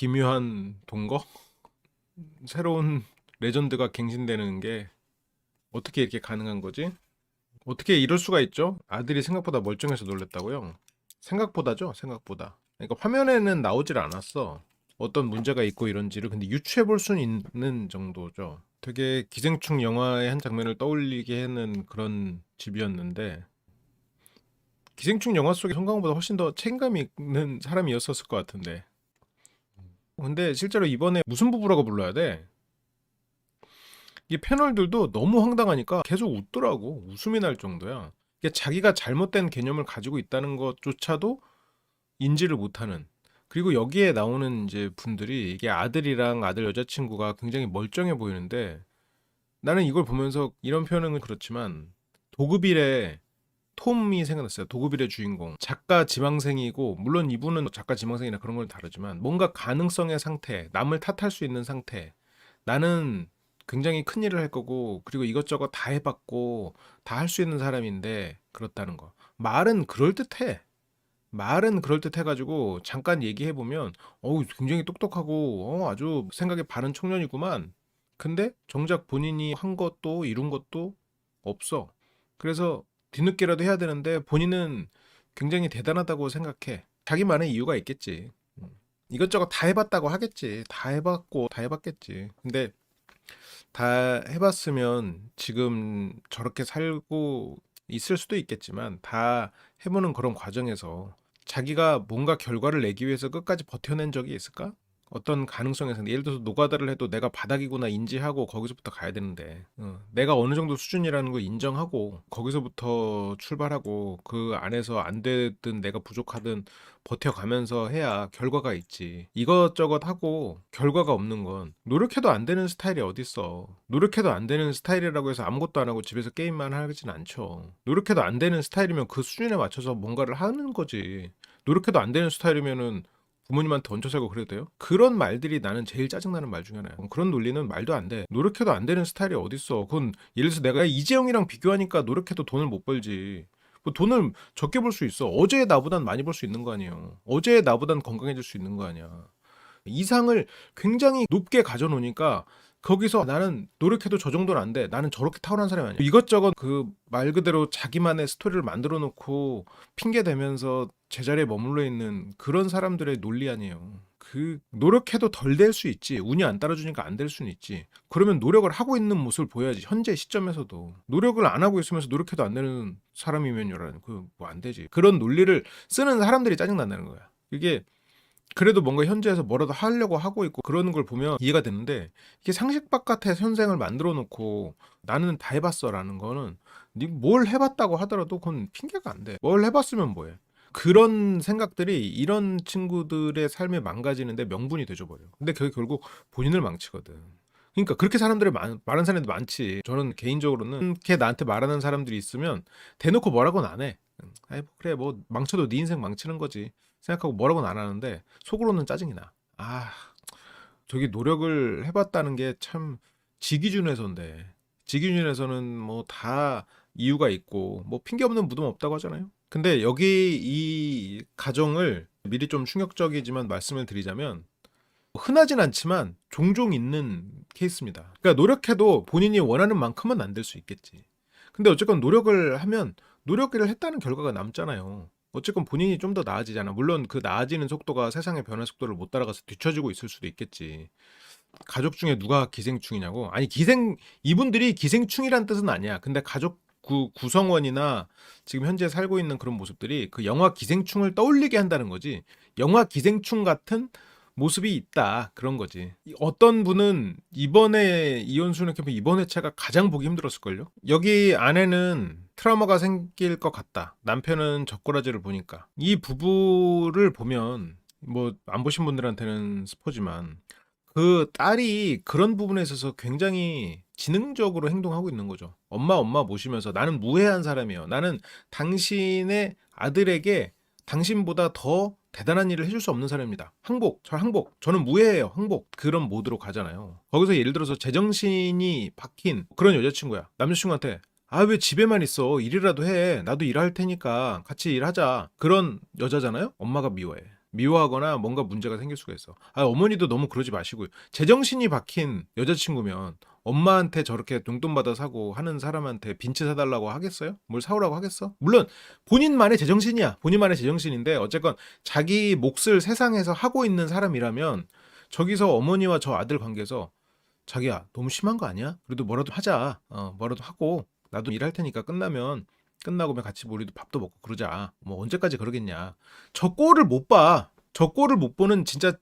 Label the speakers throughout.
Speaker 1: 기묘한 동거? 새로운 레전드가 갱신되는 게 어떻게 이렇게 가능한 거지? 어떻게 이럴 수가 있죠? 아들이 생각보다 멀쩡해서 놀랬다고요? 생각보다죠, 생각보다. 그러니까 화면에는 나오질 않았어. 어떤 문제가 있고 이런지를. 근데 유추해 볼 수는 있는 정도죠. 되게 기생충 영화의 한 장면을 떠올리게 하는 그런 집이었는데, 기생충 영화 속의 송강호보다 훨씬 더 책임감 있는 사람이었었을 것 같은데. 근데 실제로 이번에 무슨 부부라고 불러야 돼? 이 패널들도 너무 황당하니까 계속 웃더라고. 웃음이 날 정도야. 이게 자기가 잘못된 개념을 가지고 있다는 것조차도 인지를 못하는. 그리고 여기에 나오는 이제 분들이 이게 아들이랑 아들 여자친구가 굉장히 멀쩡해 보이는데 나는 이걸 보면서 이런 표현은 그렇지만 도그빌의 톰이 생각났어요. 도그빌의 주인공. 작가 지망생이고 물론 이분은 작가 지망생이나 그런 건 다르지만 뭔가 가능성의 상태, 남을 탓할 수 있는 상태. 나는 굉장히 큰 일을 할 거고 그리고 이것저것 다 해봤고 다 할 수 있는 사람인데 그렇다는 거. 말은 그럴듯해. 말은 그럴듯해가지고 잠깐 얘기해보면 어우 굉장히 똑똑하고 아주 생각이 바른 청년이구만. 근데 정작 본인이 한 것도 이룬 것도 없어. 그래서 뒤늦게라도 해야 되는데 본인은 굉장히 대단하다고 생각해. 자기만의 이유가 있겠지. 이것저것 다 해봤다고 하겠지. 다 해봤고 다 해봤겠지. 근데 다 해봤으면 지금 저렇게 살고 있을 수도 있겠지만 다 해보는 그런 과정에서 자기가 뭔가 결과를 내기 위해서 끝까지 버텨낸 적이 있을까? 어떤 가능성에서 예를 들어서 노가다를 해도 내가 바닥이구나 인지하고 거기서부터 가야 되는데 내가 어느 정도 수준이라는 걸 인정하고 거기서부터 출발하고 그 안에서 안 되든 내가 부족하든 버텨가면서 해야 결과가 있지. 이것저것 하고 결과가 없는 건 노력해도 안 되는 스타일이 어딨어. 노력해도 안 되는 스타일이라고 해서 아무것도 안 하고 집에서 게임만 하진 않죠. 노력해도 안 되는 스타일이면 그 수준에 맞춰서 뭔가를 하는 거지. 노력해도 안 되는 스타일이면은 부모님한테 얹혀 살고 그래도 돼요? 그런 말들이 나는 제일 짜증나는 말 중에 하나야. 그런 논리는 말도 안 돼. 노력해도 안 되는 스타일이 어딨어. 그건 예를 들어서 내가 이재용이랑 비교하니까 노력해도 돈을 못 벌지. 뭐 돈을 적게 벌 수 있어. 어제의 나보단 많이 벌 수 있는 거 아니에요. 어제의 나보단 건강해질 수 있는 거 아니야. 이상을 굉장히 높게 가져놓으니까 거기서 나는 노력해도 저 정도는 안 돼. 나는 저렇게 타고난 사람이 아니야. 이것저것 그 말 그대로 자기만의 스토리를 만들어 놓고 핑계 대면서 제자리에 머물러 있는 그런 사람들의 논리 아니에요. 그 노력해도 덜 될 수 있지. 운이 안 따라주니까 안 될 수는 있지. 그러면 노력을 하고 있는 모습을 보여야지. 현재 시점에서도 노력을 안 하고 있으면서 노력해도 안 되는 사람이면요라는 그 뭐 안 되지. 그런 논리를 쓰는 사람들이 짜증 난다는 거야. 이게 그래도 뭔가 현재에서 뭐라도 하려고 하고 있고 그러는 걸 보면 이해가 되는데 이게 상식 바깥의 현생을 만들어 놓고 나는 다 해봤어라는 거는 네 뭘 해봤다고 하더라도 그건 핑계가 안 돼. 뭘 해봤으면 뭐해. 그런 생각들이 이런 친구들의 삶이 망가지는데 명분이 돼줘버려. 근데 그게 결국 본인을 망치거든. 그러니까 그렇게 사람들이 말하는 사람들이 많지. 저는 개인적으로는 이렇게 나한테 말하는 사람들이 있으면 대놓고 뭐라고는 안 해. 아이 뭐 그래 뭐 망쳐도 네 인생 망치는 거지. 생각하고 뭐라고는 안 하는데 속으로는 짜증이 나. 아, 저기 노력을 해봤다는 게 참 지 기준에서인데 지 기준에서는 뭐 다 이유가 있고 뭐 핑계 없는 무덤 없다고 하잖아요. 근데 여기 이 가정을 미리 좀 충격적이지만 말씀을 드리자면 흔하진 않지만 종종 있는 케이스입니다. 그러니까 노력해도 본인이 원하는 만큼은 안 될 수 있겠지. 근데 어쨌건 노력을 하면 노력을 했다는 결과가 남잖아요. 어쨌건 본인이 좀 더 나아지잖아. 물론 그 나아지는 속도가 세상의 변화 속도를 못 따라가서 뒤처지고 있을 수도 있겠지. 가족 중에 누가 기생충이냐고? 아니 이분들이 기생충이란 뜻은 아니야. 근데 가족 구성원이나 지금 현재 살고 있는 그런 모습들이 그 영화 기생충을 떠올리게 한다는 거지. 영화 기생충 같은 모습이 있다 그런 거지. 어떤 분은 이번에 이혼수는 캠프 이번 회차가 가장 보기 힘들었을걸요. 여기 아내는 트라우마가 생길 것 같다. 남편은 젓가락질을 보니까 이 부부를 보면 뭐 안 보신 분들한테는 스포지만 그 딸이 그런 부분에 있어서 굉장히 지능적으로 행동하고 있는 거죠. 엄마 모시면서 나는 무해한 사람이에요. 나는 당신의 아들에게 당신보다 더 대단한 일을 해줄 수 없는 사람입니다. 항복. 저는 무해해요. 항복. 그런 모드로 가잖아요. 거기서 예를 들어서 제정신이 박힌 그런 여자친구야. 남자친구한테 아, 왜 집에만 있어? 일이라도 해. 나도 일할 테니까 같이 일하자. 그런 여자잖아요? 엄마가 미워해. 미워하거나 뭔가 문제가 생길 수가 있어. 어머니도 너무 그러지 마시고요. 제정신이 박힌 여자친구면 엄마한테 저렇게 용돈 받아 사고 하는 사람한테 빈치 사달라고 하겠어요? 뭘 사오라고 하겠어? 물론 본인만의 제정신이야. 본인만의 제정신인데 어쨌건 자기 몫을 세상에서 하고 있는 사람이라면 저기서 어머니와 저 아들 관계에서 자기야 너무 심한 거 아니야? 그래도 뭐라도 하자. 뭐라도 하고 나도 일할 테니까 끝나고 같이 우리도 밥도 먹고 그러자. 뭐 언제까지 그러겠냐. 저 꼴을 못 봐. 저 꼴을 못 보는 진짜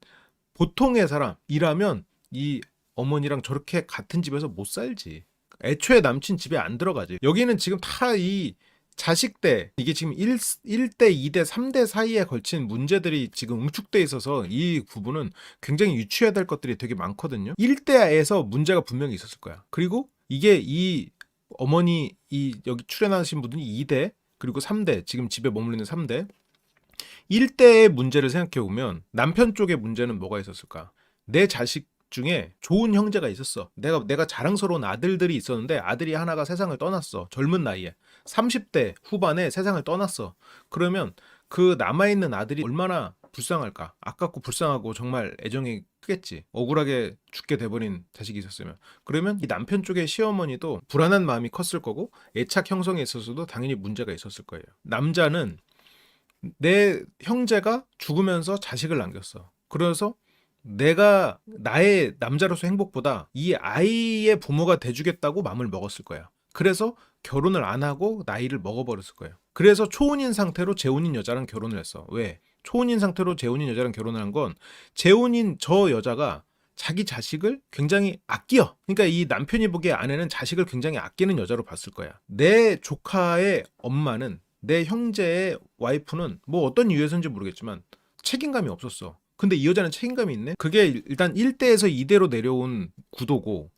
Speaker 1: 보통의 사람이라면 이 어머니랑 저렇게 같은 집에서 못 살지. 애초에 남친 집에 안 들어가지. 여기는 지금 다 이 자식 때 이게 지금 1대, 2대, 3대 사이에 걸친 문제들이 지금 응축돼 있어서 이 부분은 굉장히 유추해야 될 것들이 되게 많거든요. 1대에서 문제가 분명히 있었을 거야. 그리고 이게 이 어머니 이 여기 출연하신 분들이 2대 그리고 3대 지금 집에 머물러 있는 3대 1대의 문제를 생각해 보면 남편 쪽의 문제는 뭐가 있었을까? 내 자식 중에 좋은 형제가 있었어. 내가 자랑스러운 아들들이 있었는데 아들이 하나가 세상을 떠났어. 젊은 나이에 30대 후반에 세상을 떠났어. 그러면 그 남아있는 아들이 얼마나 불쌍할까? 아깝고 불쌍하고 정말 애정이 크겠지. 억울하게 죽게 돼버린 자식이 있었으면. 그러면 이 남편 쪽의 시어머니도 불안한 마음이 컸을 거고 애착 형성에 있어서도 당연히 문제가 있었을 거예요. 남자는 내 형제가 죽으면서 자식을 남겼어. 그래서 내가 나의 남자로서 행복보다 이 아이의 부모가 돼주겠다고 마음을 먹었을 거야. 그래서 결혼을 안 하고 나이를 먹어버렸을 거예요. 그래서 초혼인 상태로 재혼인 여자랑 결혼을 했어. 왜? 초혼인 상태로 재혼인 여자랑 결혼을 한 건 재혼인 저 여자가 자기 자식을 굉장히 아껴. 그러니까 이 남편이 보기에 아내는 자식을 굉장히 아끼는 여자로 봤을 거야. 내 조카의 엄마는 내 형제의 와이프는 뭐 어떤 이유에서인지 모르겠지만 책임감이 없었어. 근데 이 여자는 책임감이 있네? 그게 일단 1대에서 2대로 내려온 구도고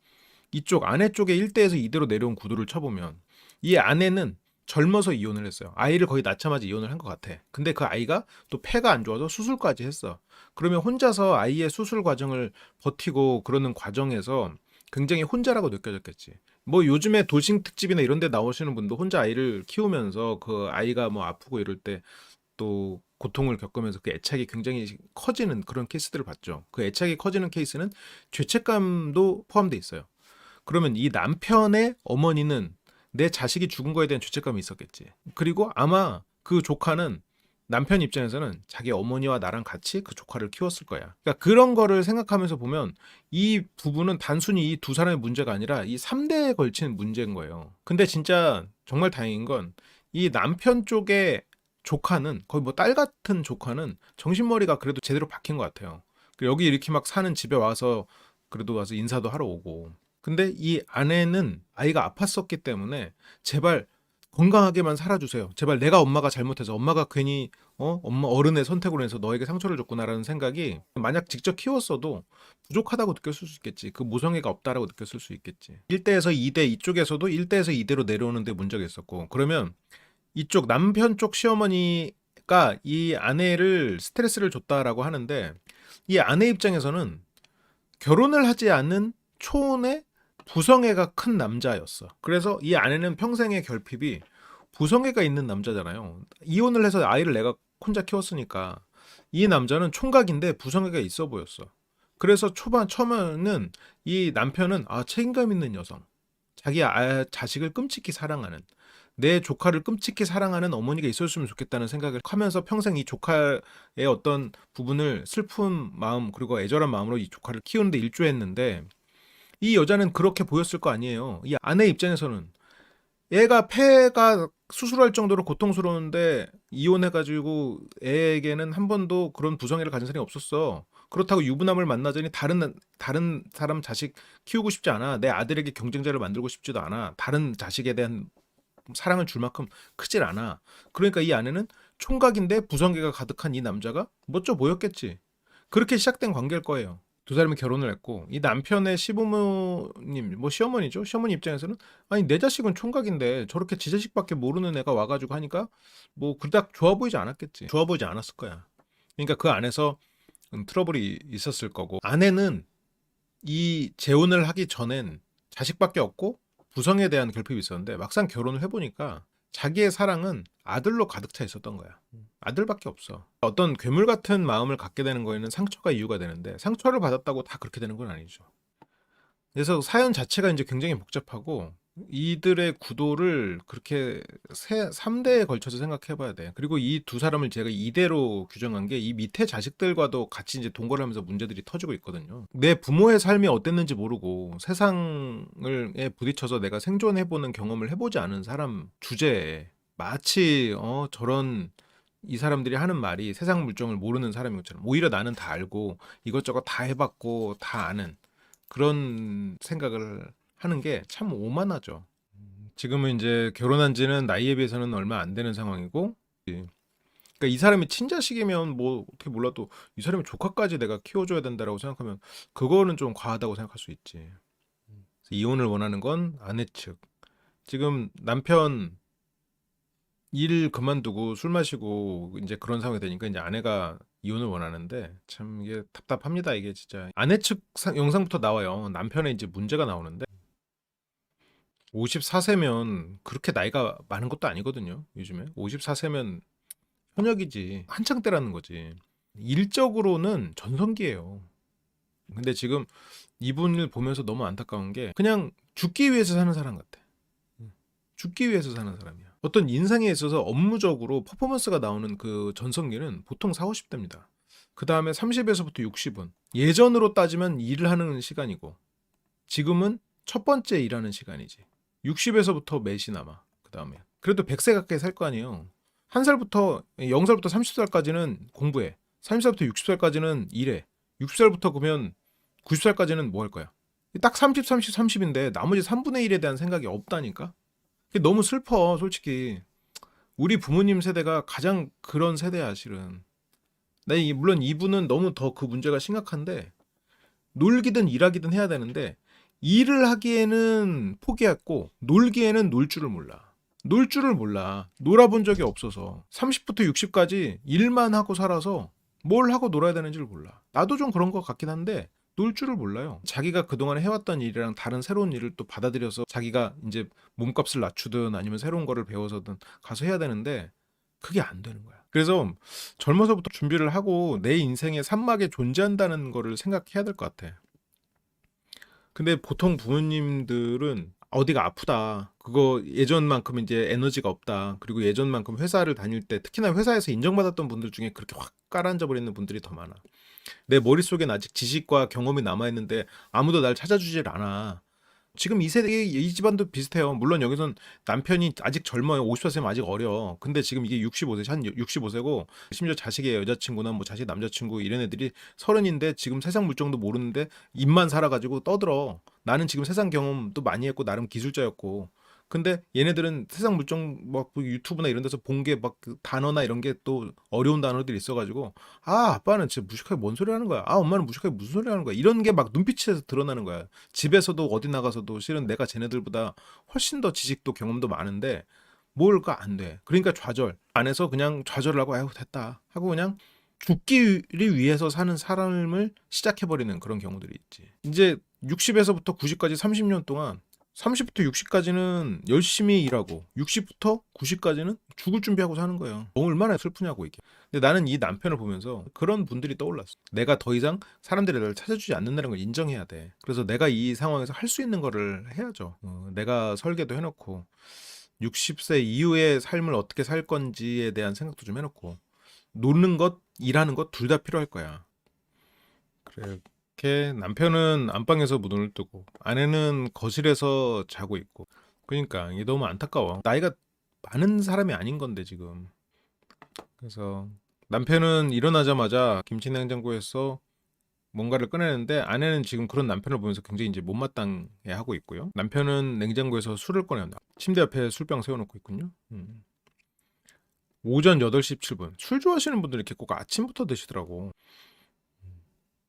Speaker 1: 이쪽 아내 쪽에 1대에서 2대로 내려온 구도를 쳐보면 이 아내는 젊어서 이혼을 했어요. 아이를 거의 낳자마자 이혼을 한 것 같아. 근데 그 아이가 또 폐가 안 좋아서 수술까지 했어. 그러면 혼자서 아이의 수술 과정을 버티고 그러는 과정에서 굉장히 혼자라고 느껴졌겠지. 뭐 요즘에 돌싱 특집이나 이런 데 나오시는 분도 혼자 아이를 키우면서 그 아이가 뭐 아프고 이럴 때 또 고통을 겪으면서 그 애착이 굉장히 커지는 그런 케이스들을 봤죠. 그 애착이 커지는 케이스는 죄책감도 포함되어 있어요. 그러면 이 남편의 어머니는 내 자식이 죽은 거에 대한 죄책감이 있었겠지. 그리고 아마 그 조카는 남편 입장에서는 자기 어머니와 나랑 같이 그 조카를 키웠을 거야. 그러니까 그런 거를 생각하면서 보면 이 부분은 단순히 이 두 사람의 문제가 아니라 이 3대에 걸친 문제인 거예요. 근데 진짜 정말 다행인 건 이 남편 쪽의 조카는 거의 뭐 딸 같은 조카는 정신머리가 그래도 제대로 박힌 것 같아요. 여기 이렇게 막 사는 집에 와서 그래도 와서 인사도 하러 오고. 근데 이 아내는 아이가 아팠었기 때문에 제발 건강하게만 살아주세요. 제발 내가 엄마가 잘못해서 엄마가 괜히 엄마 어른의 선택으로 해서 너에게 상처를 줬구나라는 생각이 만약 직접 키웠어도 부족하다고 느꼈을 수 있겠지. 그 모성애가 없다라고 느꼈을 수 있겠지. 1대에서 2대 이쪽에서도 1대에서 2대로 내려오는데 문제가 있었고 그러면 이쪽 남편 쪽 시어머니가 이 아내를 스트레스를 줬다라고 하는데 이 아내 입장에서는 결혼을 하지 않은 초혼의 부성애가 큰 남자였어. 그래서 이 아내는 평생의 결핍이 부성애가 있는 남자잖아요. 이혼을 해서 아이를 내가 혼자 키웠으니까 이 남자는 총각인데 부성애가 있어 보였어. 그래서 처음에는 이 남편은 책임감 있는 여성, 자기 자식을 끔찍히 사랑하는 내 조카를 끔찍히 사랑하는 어머니가 있었으면 좋겠다는 생각을 하면서 평생 이 조카의 어떤 부분을 슬픈 마음 그리고 애절한 마음으로 이 조카를 키우는데 일조했는데 이 여자는 그렇게 보였을 거 아니에요. 이 아내 입장에서는 애가 폐가 수술할 정도로 고통스러운데 이혼해가지고 애에게는 한 번도 그런 부성애를 가진 사람이 없었어. 그렇다고 유부남을 만나자니 다른 사람 자식 키우고 싶지 않아. 내 아들에게 경쟁자를 만들고 싶지도 않아. 다른 자식에 대한 사랑을 줄 만큼 크질 않아. 그러니까 이 아내는 총각인데 부성애가 가득한 이 남자가 멋져 보였겠지. 그렇게 시작된 관계일 거예요. 두 사람이 결혼을 했고 이 남편의 시부모님 뭐 시어머니죠. 시어머니 입장에서는 아니 내 자식은 총각인데 저렇게 지 자식밖에 모르는 애가 와가지고 하니까 뭐 그닥 좋아 보이지 않았겠지. 좋아 보이지 않았을 거야. 그러니까 그 안에서 트러블이 있었을 거고 아내는 이 재혼을 하기 전엔 자식밖에 없고 부성에 대한 결핍이 있었는데 막상 결혼을 해보니까 자기의 사랑은 아들로 가득 차 있었던 거야. 아들밖에 없어. 어떤 괴물 같은 마음을 갖게 되는 거에는 상처가 이유가 되는데 상처를 받았다고 다 그렇게 되는 건 아니죠. 그래서 사연 자체가 이제 굉장히 복잡하고 이들의 구도를 그렇게 3대에 걸쳐서 생각해 봐야 돼. 그리고 이 두 사람을 제가 2대로 규정한 게 이 밑에 자식들과도 같이 이제 동거를 하면서 문제들이 터지고 있거든요. 내 부모의 삶이 어땠는지 모르고 세상에 부딪혀서 내가 생존해보는 경험을 해보지 않은 사람 주제에 마치 저런 이 사람들이 하는 말이 세상 물정을 모르는 사람인 것처럼 오히려 나는 다 알고 이것저것 다 해봤고 다 아는 그런 생각을 하는 게 참 오만하죠. 지금은 이제 결혼한 지는 나이에 비해서는 얼마 안 되는 상황이고, 그러니까 이 사람이 친자식이면 뭐 어떻게 몰라도 이 사람이 조카까지 내가 키워줘야 된다라고 생각하면 그거는 좀 과하다고 생각할 수 있지. 그래서 이혼을 원하는 건 아내 측. 지금 남편 일 그만두고 술 마시고 이제 그런 상황이 되니까 이제 아내가 이혼을 원하는데 참 이게 답답합니다. 이게 진짜 아내 측 영상부터 나와요. 남편의 이제 문제가 나오는데 54세면 그렇게 나이가 많은 것도 아니거든요. 요즘에 54세면 현역이지 한창 때라는 거지. 일적으로는 전성기예요. 근데 지금 이분을 보면서 너무 안타까운 게 그냥 죽기 위해서 사는 사람 같아. 죽기 위해서 사는 사람이야. 어떤 인생에 있어서 업무적으로 퍼포먼스가 나오는 그 전성기는 보통 4, 50대입니다. 그 다음에 30에서부터 60은 예전으로 따지면 일을 하는 시간이고 지금은 첫 번째 일하는 시간이지. 60에서부터 몇이 남아. 그 다음에 그래도 100세 가까이 살 거 아니에요. 1살부터 0살부터 30살까지는 공부해. 30살부터 60살까지는 일해. 60살부터 그러면 90살까지는 뭐 할 거야? 딱 30, 30, 30인데 나머지 3분의 1에 대한 생각이 없다니까? 그게 너무 슬퍼, 솔직히. 우리 부모님 세대가 가장 그런 세대야, 실은. 물론 이분은 너무 더 그 문제가 심각한데, 놀기든 일하기든 해야 되는데, 일을 하기에는 포기했고, 놀기에는 놀 줄을 몰라. 놀 줄을 몰라. 놀아본 적이 없어서. 30부터 60까지 일만 하고 살아서 뭘 하고 놀아야 되는지를 몰라. 나도 좀 그런 것 같긴 한데, 놀 줄을 몰라요. 자기가 그동안 해왔던 일이랑 다른 새로운 일을 또 받아들여서 자기가 이제 몸값을 낮추든 아니면 새로운 거를 배워서든 가서 해야 되는데 그게 안 되는 거야. 그래서 젊어서부터 준비를 하고 내 인생의 산막에 존재한다는 거를 생각해야 될 것 같아. 근데 보통 부모님들은 어디가 아프다. 그거 예전만큼 이제 에너지가 없다. 그리고 예전만큼 회사를 다닐 때 특히나 회사에서 인정받았던 분들 중에 그렇게 확 깔아앉아 버리는 분들이 더 많아. 내 머릿속엔 아직 지식과 경험이 남아있는데 아무도 날 찾아주질 않아. 지금 이 세대 이 집안도 비슷해요. 물론 여기선 남편이 아직 젊어요. 54세면 아직 어려. 근데 지금 이게 65세, 한 65세고 심지어 자식의 여자친구나 뭐 자식 남자친구 이런 애들이 서른인데 지금 세상 물정도 모르는데 입만 살아가지고 떠들어. 나는 지금 세상 경험도 많이 했고 나름 기술자였고. 근데 얘네들은 세상 물정 뭐 유튜브나 이런 데서 본 게 막 단어나 이런 게 또 어려운 단어들이 있어가지고 아빠는 진짜 무식하게 뭔 소리 하는 거야. 엄마는 무식하게 무슨 소리 하는 거야. 이런 게 막 눈빛에서 드러나는 거야. 집에서도 어디 나가서도 실은 내가 쟤네들보다 훨씬 더 지식도 경험도 많은데 뭘까 안 돼. 그러니까 좌절. 안에서 그냥 좌절을 하고 아유 됐다 하고 그냥 죽기를 위해서 사는 삶을 시작해버리는 그런 경우들이 있지. 이제 60에서부터 90까지 30년 동안 30부터 60까지는 열심히 일하고 60부터 90까지는 죽을 준비하고 사는 거예요. 얼마나 슬프냐고 이게. 근데 나는 이 남편을 보면서 그런 분들이 떠올랐어. 내가 더 이상 사람들이 나를 찾아주지 않는다는 걸 인정해야 돼. 그래서 내가 이 상황에서 할 수 있는 거를 해야죠. 내가 설계도 해놓고 60세 이후의 삶을 어떻게 살 건지에 대한 생각도 좀 해놓고 노는 것, 일하는 것 둘 다 필요할 거야. 그렇게 남편은 안방에서 문을 뜨고 아내는 거실에서 자고 있고. 그러니까 이게 너무 안타까워. 나이가 많은 사람이 아닌 건데 지금. 그래서 남편은 일어나자마자 김치냉장고에서 뭔가를 꺼내는데 아내는 지금 그런 남편을 보면서 굉장히 이제 못마땅해 하고 있고요. 남편은 냉장고에서 술을 꺼내온다. 침대 옆에 술병 세워놓고 있군요. 오전 8시 17분. 술 좋아하시는 분들이 이렇게 꼭 아침부터 드시더라고.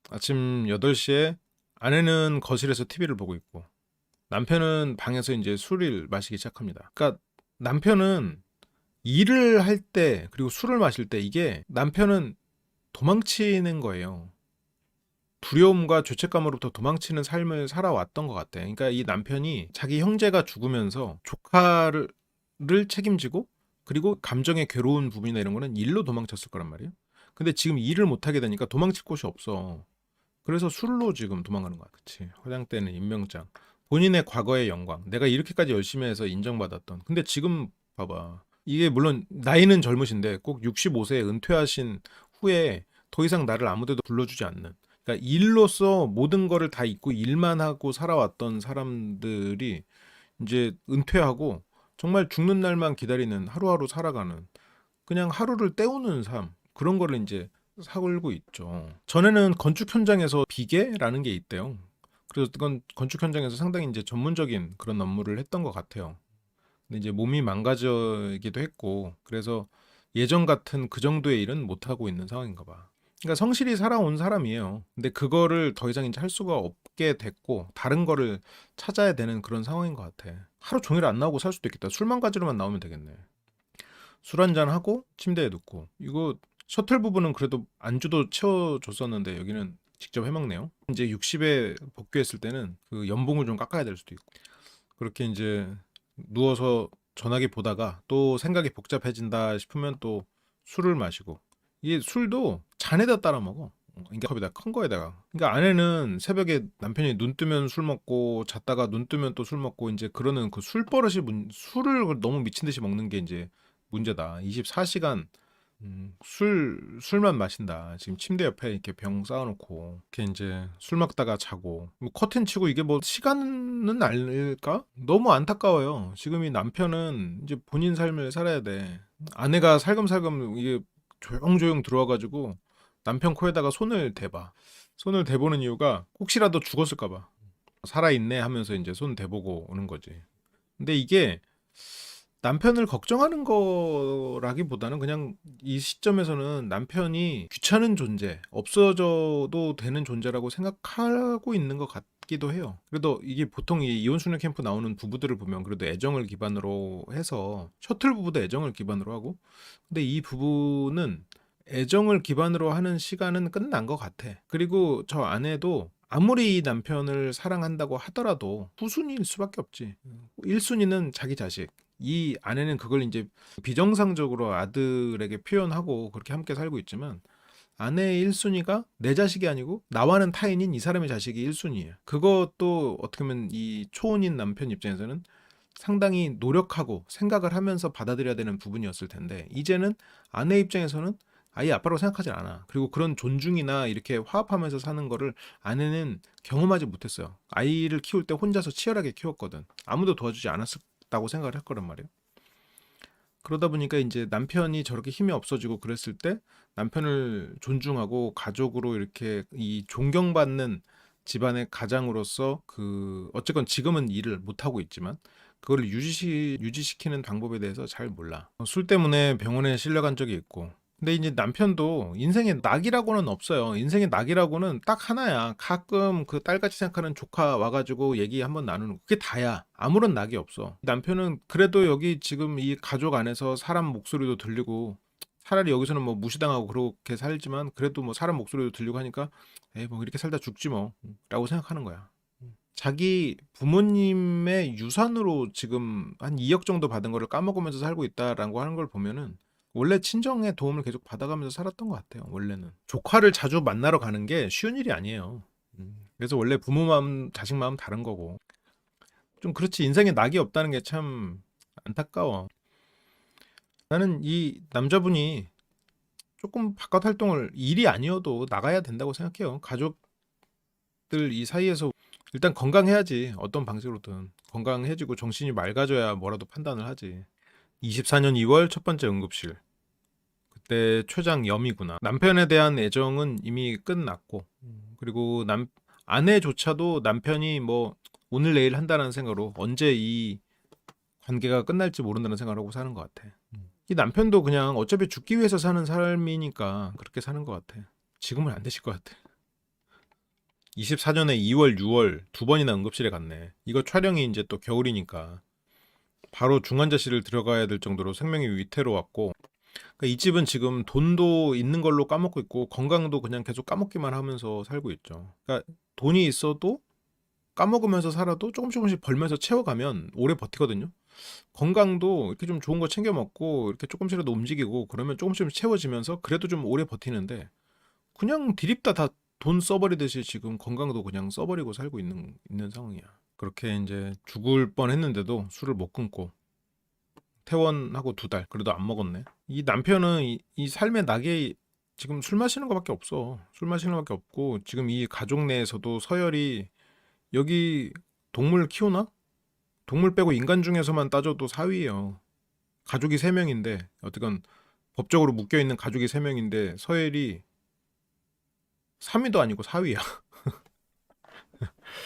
Speaker 1: 아침 8시에 아내는 거실에서 TV를 보고 있고 남편은 방에서 이제 술을 마시기 시작합니다. 그러니까 남편은 일을 할 때 그리고 술을 마실 때 이게 남편은 도망치는 거예요. 두려움과 죄책감으로부터 도망치는 삶을 살아왔던 것 같아. 그러니까 이 남편이 자기 형제가 죽으면서 조카를 를 책임지고 그리고 감정의 괴로운 부분이나 이런 거는 일로 도망쳤을 거란 말이에요. 근데 지금 일을 못 하게 되니까 도망칠 곳이 없어. 그래서 술로 지금 도망가는 거야. 그치. 화장대는 임명장. 본인의 과거의 영광. 내가 이렇게까지 열심히 해서 인정받았던. 근데 지금 봐봐. 이게 물론 나이는 젊으신데 꼭 65세에 은퇴하신 후에 더 이상 나를 아무데도 불러주지 않는. 그러니까 일로서 모든 거를 다 잊고 일만 하고 살아왔던 사람들이 이제 은퇴하고 정말 죽는 날만 기다리는 하루하루 살아가는 그냥 하루를 때우는 삶 그런 거를 이제 살고 있죠. 전에는 건축 현장에서 비계라는 게 있대요. 그래서 그건 건축 현장에서 상당히 이제 전문적인 그런 업무를 했던 것 같아요. 근데 이제 몸이 망가지기도 했고 그래서 예전 같은 그 정도의 일은 못 하고 있는 상황인가 봐. 그러니까 성실히 살아온 사람이에요. 근데 그거를 더 이상 이제 할 수가 없게 됐고 다른 거를 찾아야 되는 그런 상황인 것 같아. 하루 종일 안 나오고 살 수도 있겠다. 술만 가지로만 나오면 되겠네. 술 한잔 하고 침대에 눕고 이거 셔틀 부분은 그래도 안주도 채워줬었는데 여기는 직접 해먹네요. 이제 60에 복귀했을 때는 그 연봉을 좀 깎아야 될 수도 있고 그렇게 이제 누워서 전화기 보다가 또 생각이 복잡해진다 싶으면 또 술을 마시고 이게 술도 잔에다 따라 먹어. 그러니까 컵에다 큰 거에다가. 그러니까 아내는 새벽에 남편이 눈 뜨면 술 먹고 잤다가 눈 뜨면 또 술 먹고 이제 그러는 그 술버릇이 술을 너무 미친 듯이 먹는 게 이제 문제다. 24시간 술만 마신다. 지금 침대 옆에 이렇게 병 쌓아놓고 이렇게 이제 술 먹다가 자고 뭐 커튼 치고 이게 뭐 시간은 아닐까? 너무 안타까워요. 지금 이 남편은 이제 본인 삶을 살아야 돼. 아내가 살금살금 이게 조용조용 들어와가지고 남편 코에다가 손을 대봐. 손을 대보는 이유가 혹시라도 죽었을까봐. 살아있네 하면서 이제 손 대보고 오는 거지. 근데 이게 남편을 걱정하는 거라기보다는 그냥 이 시점에서는 남편이 귀찮은 존재, 없어져도 되는 존재라고 생각하고 있는 것 같기도 해요. 그래도 이게 보통 이 이혼수능 캠프 나오는 부부들을 보면 그래도 애정을 기반으로 해서 셔틀 부부도 애정을 기반으로 하고 근데 이 부부는 애정을 기반으로 하는 시간은 끝난 것 같아. 그리고 저 아내도 아무리 이 남편을 사랑한다고 하더라도 후순위일 수밖에 없지. 1순위는 자기 자식. 이 아내는 그걸 이제 비정상적으로 아들에게 표현하고 그렇게 함께 살고 있지만 아내의 1순위가 내 자식이 아니고 나와는 타인인 이 사람의 자식이 1순위예요. 그것도 어떻게 보면 이 초혼인 남편 입장에서는 상당히 노력하고 생각을 하면서 받아들여야 되는 부분이었을 텐데 이제는 아내 입장에서는 아예 아빠라고 생각하지 않아. 그리고 그런 존중이나 이렇게 화합하면서 사는 거를 아내는 경험하지 못했어요. 아이를 키울 때 혼자서 치열하게 키웠거든. 아무도 도와주지 않았다고 생각을 했거란 말이에요. 그러다 보니까 이제 남편이 저렇게 힘이 없어지고 그랬을 때 남편을 존중하고 가족으로 이렇게 이 존경받는 집안의 가장으로서 그 어쨌건 지금은 일을 못 하고 있지만 그걸 유지시키는 방법에 대해서 잘 몰라. 술 때문에 병원에 실려간 적이 있고. 근데 이제 남편도 인생에 낙이라고는 없어요. 인생의 낙이라고는 딱 하나야. 가끔 그 딸같이 생각하는 조카 와가지고 얘기 한번 나누는 거. 그게 다야. 아무런 낙이 없어. 남편은 그래도 여기 지금 이 가족 안에서 사람 목소리도 들리고 차라리 여기서는 뭐 무시당하고 그렇게 살지만 그래도 뭐 사람 목소리도 들리고 하니까 에이 뭐 이렇게 살다 죽지 뭐 라고 생각하는 거야. 자기 부모님의 유산으로 지금 한 2억 정도 받은 거를 까먹으면서 살고 있다라고 하는 걸 보면은 원래 친정의 도움을 계속 받아가면서 살았던 것 같아요. 원래는 조카를 자주 만나러 가는 게 쉬운 일이 아니에요. 그래서 원래 부모 마음, 자식 마음 다른 거고 좀 그렇지 인생에 낙이 없다는 게 참 안타까워. 나는 이 남자분이 조금 바깥 활동을 일이 아니어도 나가야 된다고 생각해요. 가족들 이 사이에서 일단 건강해야지 어떤 방식으로든 건강해지고 정신이 맑아져야 뭐라도 판단을 하지. 24년 2월 첫 번째 응급실. 그때 초장 염이구나. 남편에 대한 애정은 이미 끝났고 그리고 아내조차도 남편이 뭐 오늘 내일 한다는 생각으로 언제 이 관계가 끝날지 모른다는 생각을 하고 사는 것 같아. 이 남편도 그냥 어차피 죽기 위해서 사는 삶이니까 그렇게 사는 것 같아. 지금은 안 되실 것 같아. 24년에 2월, 6월 두 번이나 응급실에 갔네. 이거 촬영이 이제 또 겨울이니까 바로 중환자실을 들어가야 될 정도로 생명이 위태로웠고 그러니까 이 집은 지금 돈도 있는 걸로 까먹고 있고 건강도 그냥 계속 까먹기만 하면서 살고 있죠. 그러니까 돈이 있어도 까먹으면서 살아도 조금씩 조금씩 벌면서 채워가면 오래 버티거든요. 건강도 이렇게 좀 좋은 거 챙겨 먹고 이렇게 조금씩이라도 움직이고 그러면 조금씩 채워지면서 그래도 좀 오래 버티는데 그냥 디립다 다 돈 써버리듯이 지금 건강도 그냥 써버리고 살고 있는 상황이야. 그렇게 이제 죽을 뻔했는데도 술을 못 끊고 퇴원하고 2달 그래도 안 먹었네. 이 남편은 이 삶의 낙이 지금 술 마시는 거밖에 없어. 술 마시는 거밖에 없고 지금 이 가족 내에서도 서열이 여기 동물 키우나? 동물 빼고 인간 중에서만 따져도 4위예요. 가족이 3명인데 어쨌건 법적으로 묶여있는 가족이 3명인데 서열이 3위도 아니고 4위야.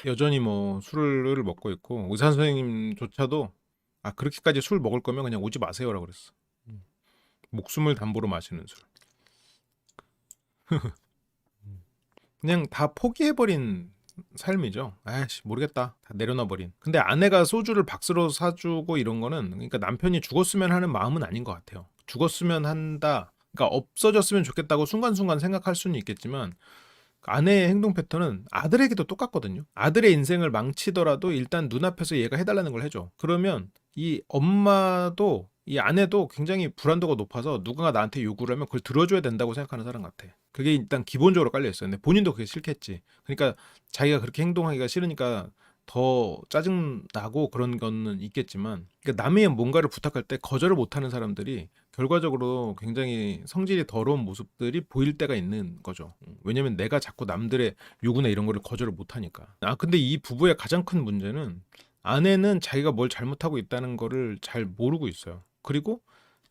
Speaker 1: 여전히 뭐 술을 먹고 있고 의사 선생님조차도 그렇게까지 술 먹을 거면 그냥 오지 마세요라고 그랬어. 목숨을 담보로 마시는 술. 그냥 다 포기해버린 삶이죠. 아이씨 모르겠다. 다 내려놔버린. 근데 아내가 소주를 박스로 사주고 이런 거는 그러니까 남편이 죽었으면 하는 마음은 아닌 것 같아요. 죽었으면 한다. 그러니까 없어졌으면 좋겠다고 순간순간 생각할 수는 있겠지만 아내의 행동 패턴은 아들에게도 똑같거든요. 아들의 인생을 망치더라도 일단 눈앞에서 얘가 해달라는 걸 해줘. 그러면 이 엄마도 이 아내도 굉장히 불안도가 높아서 누군가 나한테 요구를 하면 그걸 들어줘야 된다고 생각하는 사람 같아. 그게 일단 기본적으로 깔려있어요. 근데 본인도 그게 싫겠지. 그러니까 자기가 그렇게 행동하기가 싫으니까 더 짜증나고 그런 거는 있겠지만 그러니까 남의 뭔가를 부탁할 때 거절을 못하는 사람들이 결과적으로 굉장히 성질이 더러운 모습들이 보일 때가 있는 거죠. 왜냐면 내가 자꾸 남들의 요구나 이런 거를 거절을 못하니까. 근데 이 부부의 가장 큰 문제는 아내는 자기가 뭘 잘못하고 있다는 거를 잘 모르고 있어요. 그리고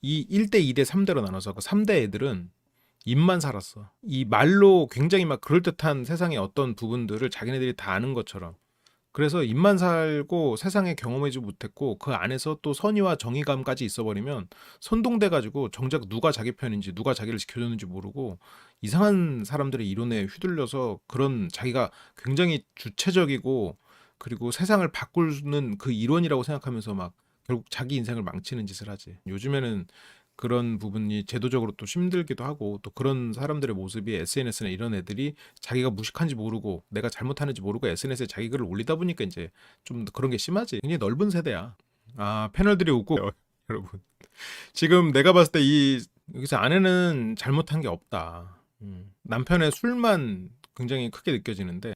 Speaker 1: 이 1대 2대 3대로 나눠서 그 3대 애들은 입만 살았어. 이 말로 굉장히 막 그럴듯한 세상의 어떤 부분들을 자기네들이 다 아는 것처럼 그래서 입만 살고 세상에 경험하지 못했고 그 안에서 또 선의와 정의감까지 있어버리면 선동돼가지고 정작 누가 자기 편인지 누가 자기를 지켜줬는지 모르고 이상한 사람들의 이론에 휘둘려서 그런 자기가 굉장히 주체적이고 그리고 세상을 바꾸는 그 이론이라고 생각하면서 막 결국 자기 인생을 망치는 짓을 하지. 요즘에는 그런 부분이 제도적으로 또 힘들기도 하고 또 그런 사람들의 모습이 SNS나 이런 애들이 자기가 무식한지 모르고 내가 잘못하는지 모르고 SNS에 자기 글을 올리다 보니까 이제 좀 그런 게 심하지. 굉장히 넓은 세대야. 패널들이 웃고 여러분. 지금 내가 봤을 때 여기서 아내는 잘못한 게 없다. 남편의 술만 굉장히 크게 느껴지는데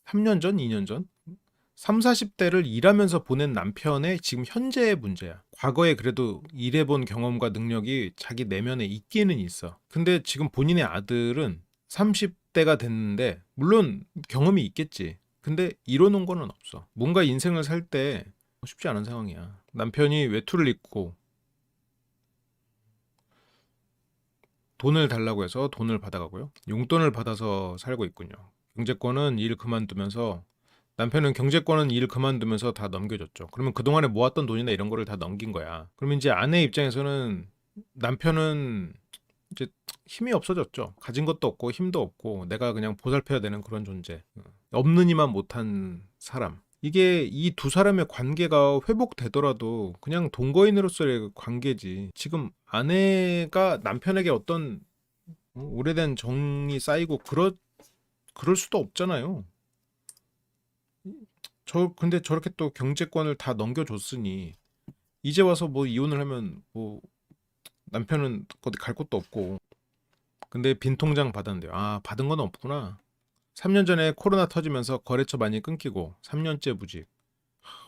Speaker 1: 3년 전, 2년 전 3, 40대를 일하면서 보낸 남편의 지금 현재의 문제야. 과거에 그래도 일해본 경험과 능력이 자기 내면에 있기는 있어. 근데 지금 본인의 아들은 30대가 됐는데 물론 경험이 있겠지. 근데 이뤄놓은 거는 없어. 뭔가 인생을 살 때 쉽지 않은 상황이야. 남편이 외투를 입고 돈을 달라고 해서 돈을 받아가고요. 용돈을 받아서 살고 있군요. 경제권은 일 그만두면서 남편은 경제권은 일 그만두면서 다 넘겨줬죠. 그러면 그동안에 모았던 돈이나 이런 거를 다 넘긴 거야. 그러면 이제 아내 입장에서는 남편은 이제 힘이 없어졌죠. 가진 것도 없고 힘도 없고 내가 그냥 보살펴야 되는 그런 존재. 없느니만 못한 사람. 이게 이 두 사람의 관계가 회복되더라도 그냥 동거인으로서의 관계지. 지금 아내가 남편에게 어떤 오래된 정이 쌓이고 그럴 수도 없잖아요. 근데 저렇게 또 경제권을 다 넘겨줬으니 이제 와서 뭐 이혼을 하면 뭐 남편은 어디 갈 곳도 없고 근데 빈 통장 받았는데요. 받은 건 없구나. 3년 전에 코로나 터지면서 거래처 많이 끊기고 3년째 무직.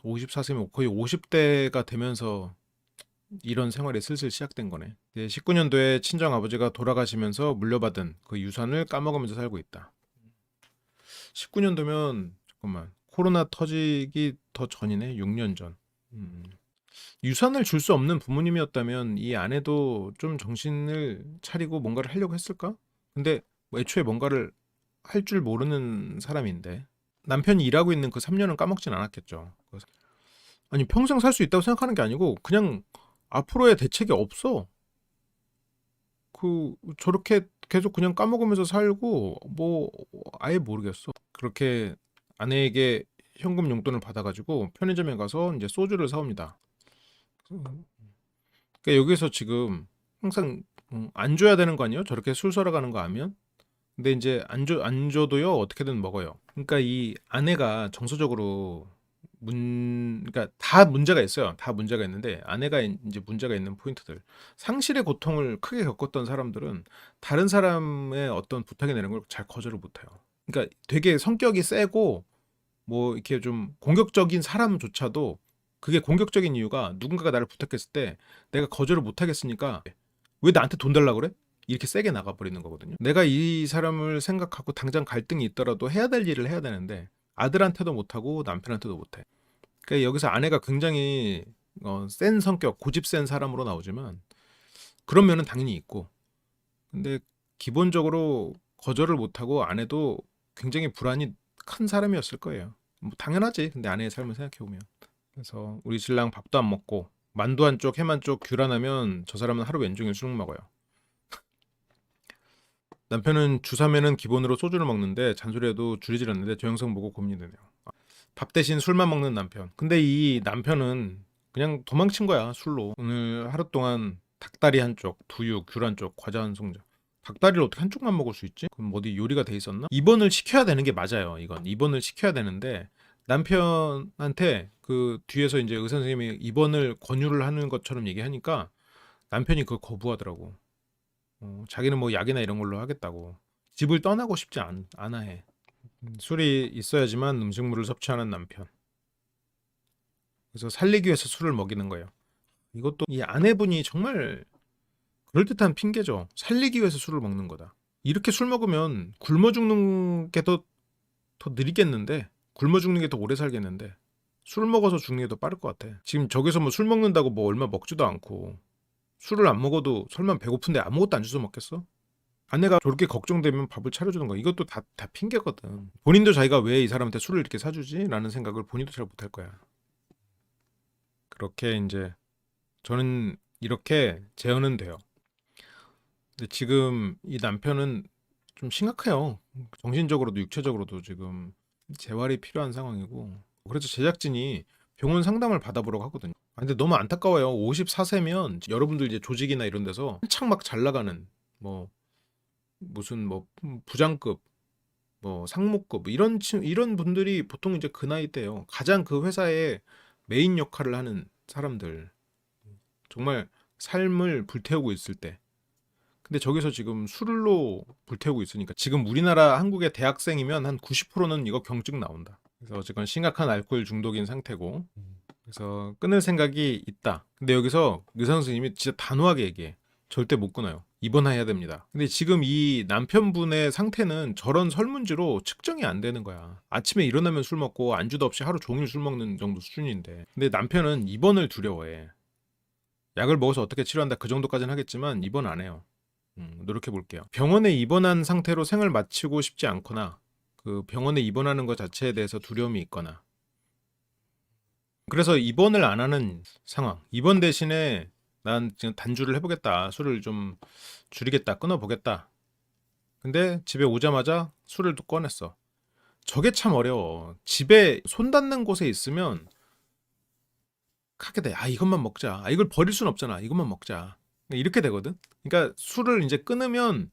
Speaker 1: 54세면 거의 50대가 되면서 이런 생활이 슬슬 시작된 거네. 19년도에 친정 아버지가 돌아가시면서 물려받은 그 유산을 까먹으면서 살고 있다. 19년도면 잠깐만 코로나 터지기 더 전이네. 6년 전. 유산을 줄 수 없는 부모님이었다면 이 아내도 좀 정신을 차리고 뭔가를 하려고 했을까? 근데 뭐 애초에 뭔가를 할 줄 모르는 사람인데 남편이 일하고 있는 그 3년은 까먹진 않았겠죠. 아니 평생 살 수 있다고 생각하는 게 아니고 그냥 앞으로의 대책이 없어. 저렇게 계속 그냥 까먹으면서 살고 뭐 아예 모르겠어. 그렇게 아내에게 현금 용돈을 받아가지고 편의점에 가서 이제 소주를 사옵니다. 그러니까 여기서 지금 항상 안 줘야 되는 거 아니에요? 저렇게 술 사러 가는 거 하면? 근데 이제 안 줘도요 어떻게든 먹어요. 그러니까 이 아내가 정서적으로 그러니까 다 문제가 있어요. 다 문제가 있는데 아내가 이제 문제가 있는 포인트들. 상실의 고통을 크게 겪었던 사람들은 다른 사람의 어떤 부탁이 내는 걸 잘 거절을 못해요. 그러니까 되게 성격이 세고 뭐 이렇게 좀 공격적인 사람조차도 그게 공격적인 이유가 누군가가 나를 부탁했을 때 내가 거절을 못 하겠으니까 왜 나한테 돈 달라 그래? 이렇게 세게 나가버리는 거거든요. 내가 이 사람을 생각하고 당장 갈등이 있더라도 해야 될 일을 해야 되는데 아들한테도 못하고 남편한테도 못해. 그러니까 여기서 아내가 굉장히 센 성격, 고집 센 사람으로 나오지만 그런 면은 당연히 있고 근데 기본적으로 거절을 못하고 아내도 굉장히 불안이 큰 사람이었을 거예요. 뭐 당연하지. 근데 아내의 삶을 생각해보면. 그래서 우리 신랑 밥도 안 먹고 만두 한쪽, 햄 한쪽, 귤 하나면 저 사람은 하루 왼종일 술 먹어요. 남편은 주3에는 기본으로 소주를 먹는데 잔소리해도 줄이질 않는데 저 영상 보고 고민이 되네요. 밥 대신 술만 먹는 남편. 근데 이 남편은 그냥 도망친 거야, 술로. 오늘 하루 동안 닭다리 한쪽, 두유, 귤 한쪽, 과자 한 송자. 닭다리를 어떻게 한쪽만 먹을 수 있지? 그럼 어디 요리가 돼 있었나? 입원을 시켜야 되는 게 맞아요. 이건 입원을 시켜야 되는데 남편한테 그 뒤에서 이제 의사 선생님이 입원을 권유를 하는 것처럼 얘기하니까 남편이 그걸 거부하더라고. 자기는 뭐 약이나 이런 걸로 하겠다고. 집을 떠나고 싶지 않아 해. 술이 있어야지만 음식물을 섭취하는 남편. 그래서 살리기 위해서 술을 먹이는 거예요. 이것도 이 아내분이 정말 그럴듯한 핑계죠. 살리기 위해서 술을 먹는 거다. 이렇게 술 먹으면 굶어 죽는 게 더 느리겠는데, 굶어 죽는 게 더 오래 살겠는데, 술 먹어서 죽는 게 더 빠를 것 같아. 지금 저기서 뭐 술 먹는다고 뭐 얼마 먹지도 않고, 술을 안 먹어도 설마 배고픈데 아무것도 안 주워 먹겠어? 아내가 저렇게 걱정되면 밥을 차려주는 거. 이것도 다 핑계거든. 본인도 자기가 왜 이 사람한테 술을 이렇게 사주지? 라는 생각을 본인도 잘 못할 거야. 그렇게 이제 저는 이렇게 재현은 돼요. 근데 지금 이 남편은 좀 심각해요. 정신적으로도 육체적으로도 지금 재활이 필요한 상황이고. 그래서 제작진이 병원 상담을 받아보려고 하거든요. 근데 너무 안타까워요. 54세면 여러분들 이제 조직이나 이런 데서 한창 막 잘 나가는 뭐 무슨 뭐 부장급 뭐 상무급 이런 분들이 보통 이제 그 나이 때요. 가장 그 회사의 메인 역할을 하는 사람들. 정말 삶을 불태우고 있을 때. 근데 저기서 지금 술로 불태우고 있으니까 지금 우리나라 한국의 대학생이면 한 90%는 이거 경증 나온다. 그래서 어쨌건 심각한 알코올 중독인 상태고 그래서 끊을 생각이 있다. 근데 여기서 의사 선생님이 진짜 단호하게 얘기해. 절대 못 끊어요. 입원해야 됩니다. 근데 지금 이 남편분의 상태는 저런 설문지로 측정이 안 되는 거야. 아침에 일어나면 술 먹고 안주도 없이 하루 종일 술 먹는 정도 수준인데. 근데 남편은 입원을 두려워해. 약을 먹어서 어떻게 치료한다 그 정도까지는 하겠지만 입원 안 해요. 노력해 볼게요. 병원에 입원한 상태로 생을 마치고 싶지 않거나 그 병원에 입원하는 것 자체에 대해서 두려움이 있거나 그래서 입원을 안 하는 상황. 입원 대신에 난 지금 단주를 해보겠다. 술을 좀 줄이겠다. 끊어보겠다. 근데 집에 오자마자 술을 또 꺼냈어. 저게 참 어려워. 집에 손 닿는 곳에 있으면 하게 돼. 아, 이것만 먹자. 아, 이걸 버릴 순 없잖아. 이것만 먹자. 이렇게 되거든. 그러니까 술을 이제 끊으면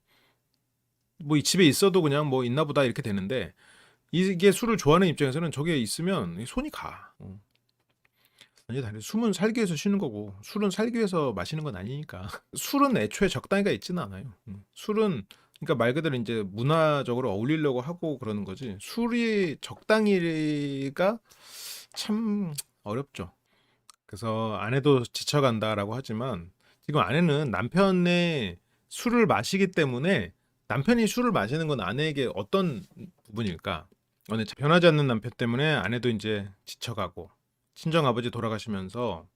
Speaker 1: 뭐 이 집에 있어도 그냥 뭐 있나 보다 이렇게 되는데 이게 술을 좋아하는 입장에서는 저게 있으면 손이 가. 아니, 다른 숨은 살기 위해서 쉬는 거고 술은 살기 위해서 마시는 건 아니니까. 술은 애초에 적당히가 있지는 않아요. 술은 그러니까 말 그대로 이제 문화적으로 어울리려고 하고 그러는 거지. 술이 적당히가 참 어렵죠. 그래서 아내도 지쳐간다라고 하지만 지금 아내는 남편의 술을 마시기 때문에 남편이 술을 마시는 건 아내에게 어떤 부분일까? 변하지 않는 남편 때문에 아내도 이제 지쳐가고 친정 아버지 돌아가시면서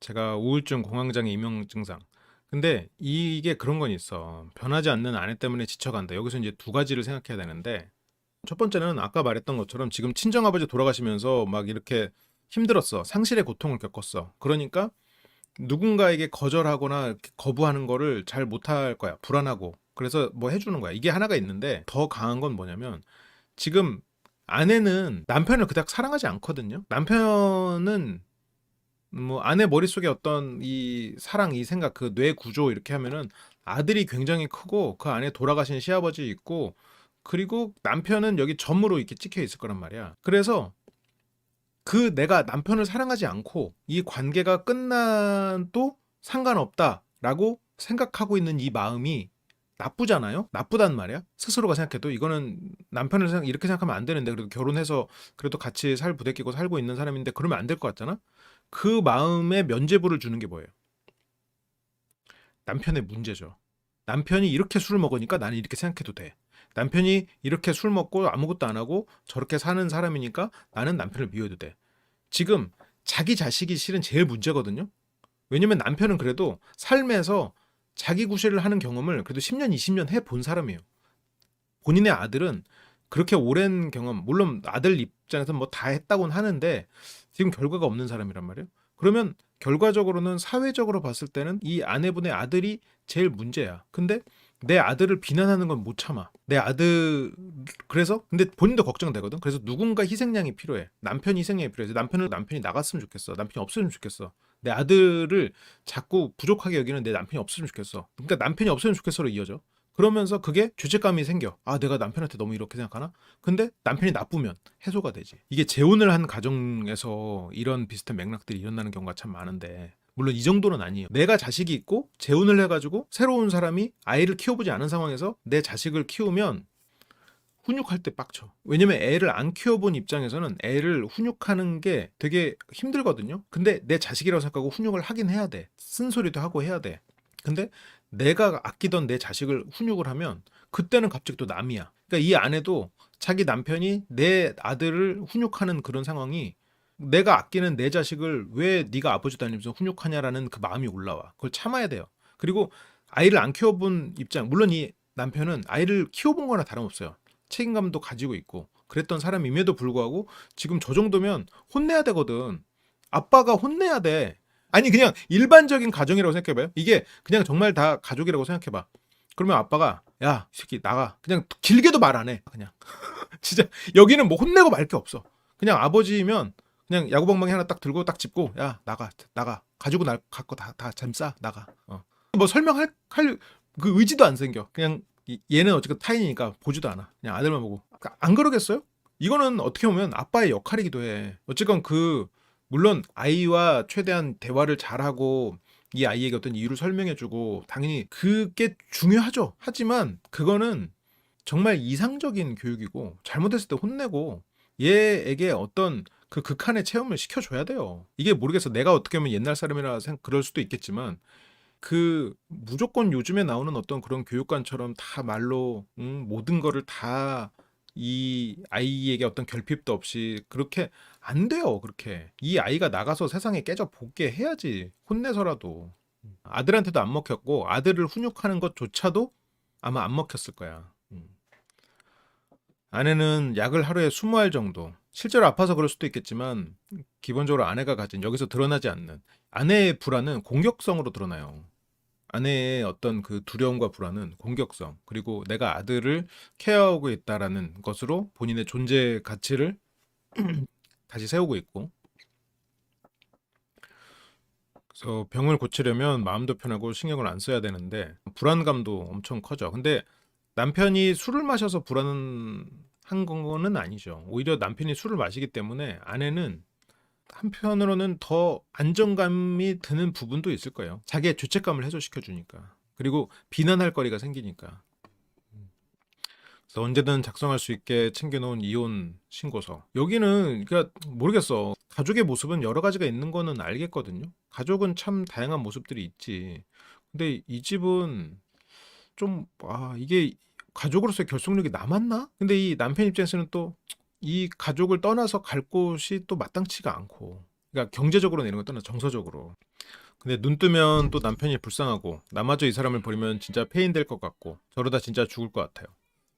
Speaker 1: 제가 우울증 공황장애 이명 증상. 근데 이게 그런 건 있어. 변하지 않는 아내 때문에 지쳐간다. 여기서 이제 두 가지를 생각해야 되는데 첫 번째는 아까 말했던 것처럼 지금 친정 아버지 돌아가시면서 막 이렇게 힘들었어. 상실의 고통을 겪었어. 그러니까 누군가에게 거절하거나 이렇게 거부하는 거를 잘 못할 거야. 불안하고. 그래서 뭐 해주는 거야. 이게 하나가 있는데 더 강한 건 뭐냐면 지금 아내는 남편을 그닥 사랑하지 않거든요. 남편은 뭐 아내 머릿속에 어떤 이 사랑, 이 생각, 그 뇌 구조 이렇게 하면은 아들이 굉장히 크고 그 안에 돌아가신 시아버지 있고 그리고 남편은 여기 점으로 이렇게 찍혀 있을 거란 말이야. 그래서 그 내가 남편을 사랑하지 않고 이 관계가 끝나도 상관없다라고 생각하고 있는 이 마음이 나쁘잖아요. 나쁘단 말이야. 스스로가 생각해도 이거는 남편을 이렇게 생각하면 안 되는데 그래도 결혼해서 그래도 같이 살 부대끼고 살고 있는 사람인데 그러면 안 될 것 같잖아. 그 마음에 면죄부를 주는 게 뭐예요? 남편의 문제죠. 남편이 이렇게 술을 먹으니까 나는 이렇게 생각해도 돼. 남편이 이렇게 술 먹고 아무것도 안 하고 저렇게 사는 사람이니까 나는 남편을 미워해도 돼. 지금 자기 자식이 실은 제일 문제거든요. 왜냐면 남편은 그래도 삶에서 자기 구실을 하는 경험을 그래도 10년, 20년 해 본 사람이에요. 본인의 아들은 그렇게 오랜 경험, 물론 아들 입장에서 뭐 다 했다고는 하는데 지금 결과가 없는 사람이란 말이에요. 그러면 결과적으로는 사회적으로 봤을 때는 이 아내분의 아들이 제일 문제야. 근데 내 아들을 비난하는 건 못 참아. 내 아들 그래서 근데 본인도 걱정되거든. 그래서 누군가 희생양이 필요해. 남편이 희생양이 필요해. 남편이 나갔으면 좋겠어. 남편이 없으면 좋겠어. 내 아들을 자꾸 부족하게 여기는 내 남편이 없으면 좋겠어. 그러니까 남편이 없으면 좋겠어로 이어져. 그러면서 그게 죄책감이 생겨. 아, 내가 남편한테 너무 이렇게 생각하나? 근데 남편이 나쁘면 해소가 되지. 이게 재혼을 한 가정에서 이런 비슷한 맥락들이 일어나는 경우가 참 많은데 물론 이 정도는 아니에요. 내가 자식이 있고 재혼을 해가지고 새로운 사람이 아이를 키워보지 않은 상황에서 내 자식을 키우면 훈육할 때 빡쳐. 왜냐면 애를 안 키워본 입장에서는 애를 훈육하는 게 되게 힘들거든요. 근데 내 자식이라고 생각하고 훈육을 하긴 해야 돼. 쓴소리도 하고 해야 돼. 근데 내가 아끼던 내 자식을 훈육을 하면 그때는 갑자기 또 남이야. 그러니까 이 아내도 자기 남편이 내 아들을 훈육하는 그런 상황이 내가 아끼는 내 자식을 왜 네가 아버지 다니면서 훈육하냐라는 그 마음이 올라와. 그걸 참아야 돼요. 그리고 아이를 안 키워본 입장, 물론 이 남편은 아이를 키워본 거나 다름없어요. 책임감도 가지고 있고 그랬던 사람임에도 불구하고 지금 저 정도면 혼내야 되거든. 아빠가 혼내야 돼. 아니 그냥 일반적인 가정이라고 생각해봐요. 이게 그냥 정말 다 가족이라고 생각해봐. 그러면 아빠가 야, 이 새끼 나가. 그냥 길게도 말 안 해. 그냥 진짜 여기는 뭐 혼내고 말 게 없어. 그냥 아버지면 그냥 야구방망이 하나 딱 들고 딱 짚고 야 나가 가지고 날 갖고 다 잠싸 나가. 뭐 설명할 그 의지도 안 생겨. 그냥 얘는 어쨌든 타인이니까 보지도 않아. 그냥 아들만 보고. 안 그러겠어요? 이거는 어떻게 보면 아빠의 역할이기도 해. 어쨌건 물론 아이와 최대한 대화를 잘하고 이 아이에게 어떤 이유를 설명해주고 당연히 그게 중요하죠. 하지만 그거는 정말 이상적인 교육이고 잘못했을 때 혼내고 얘에게 어떤 그 극한의 체험을 시켜줘야 돼요. 이게 모르겠어. 내가 어떻게 하면 옛날 사람이라 그럴 수도 있겠지만 그 무조건 요즘에 나오는 어떤 그런 교육관처럼 다 말로 모든 거를 다 이 아이에게 어떤 결핍도 없이 그렇게 안 돼요. 그렇게 이 아이가 나가서 세상에 깨져 보게 해야지. 혼내서라도 아들한테도 안 먹혔고 아들을 훈육하는 것조차도 아마 안 먹혔을 거야. 아내는 약을 하루에 20알 정도. 실제로 아파서 그럴 수도 있겠지만 기본적으로 아내가 가진 여기서 드러나지 않는 아내의 불안은 공격성으로 드러나요. 아내의 어떤 그 두려움과 불안은 공격성, 그리고 내가 아들을 케어하고 있다라는 것으로 본인의 존재 가치를 다시 세우고 있고. 그래서 병을 고치려면 마음도 편하고 신경을 안 써야 되는데 불안감도 엄청 커져. 근데 남편이 술을 마셔서 불안한 거는 아니죠. 오히려 남편이 술을 마시기 때문에 아내는 한편으로는 더 안정감이 드는 부분도 있을 거예요. 자기의 죄책감을 해소시켜 주니까. 그리고 비난할 거리가 생기니까. 그래서 언제든 작성할 수 있게 챙겨놓은 이혼 신고서. 여기는 그러니까 모르겠어. 가족의 모습은 여러 가지가 있는 거는 알겠거든요. 가족은 참 다양한 모습들이 있지. 근데 이 집은 좀 이게 가족으로서의 결속력이 남았나? 근데 이 남편 입장에서는 또 이 가족을 떠나서 갈 곳이 또 마땅치가 않고, 그러니까 경제적으로는 이런 걸 떠나 정서적으로. 근데 눈 뜨면 또 남편이 불쌍하고 나마저 이 사람을 버리면 진짜 폐인될 것 같고 저러다 진짜 죽을 것 같아요.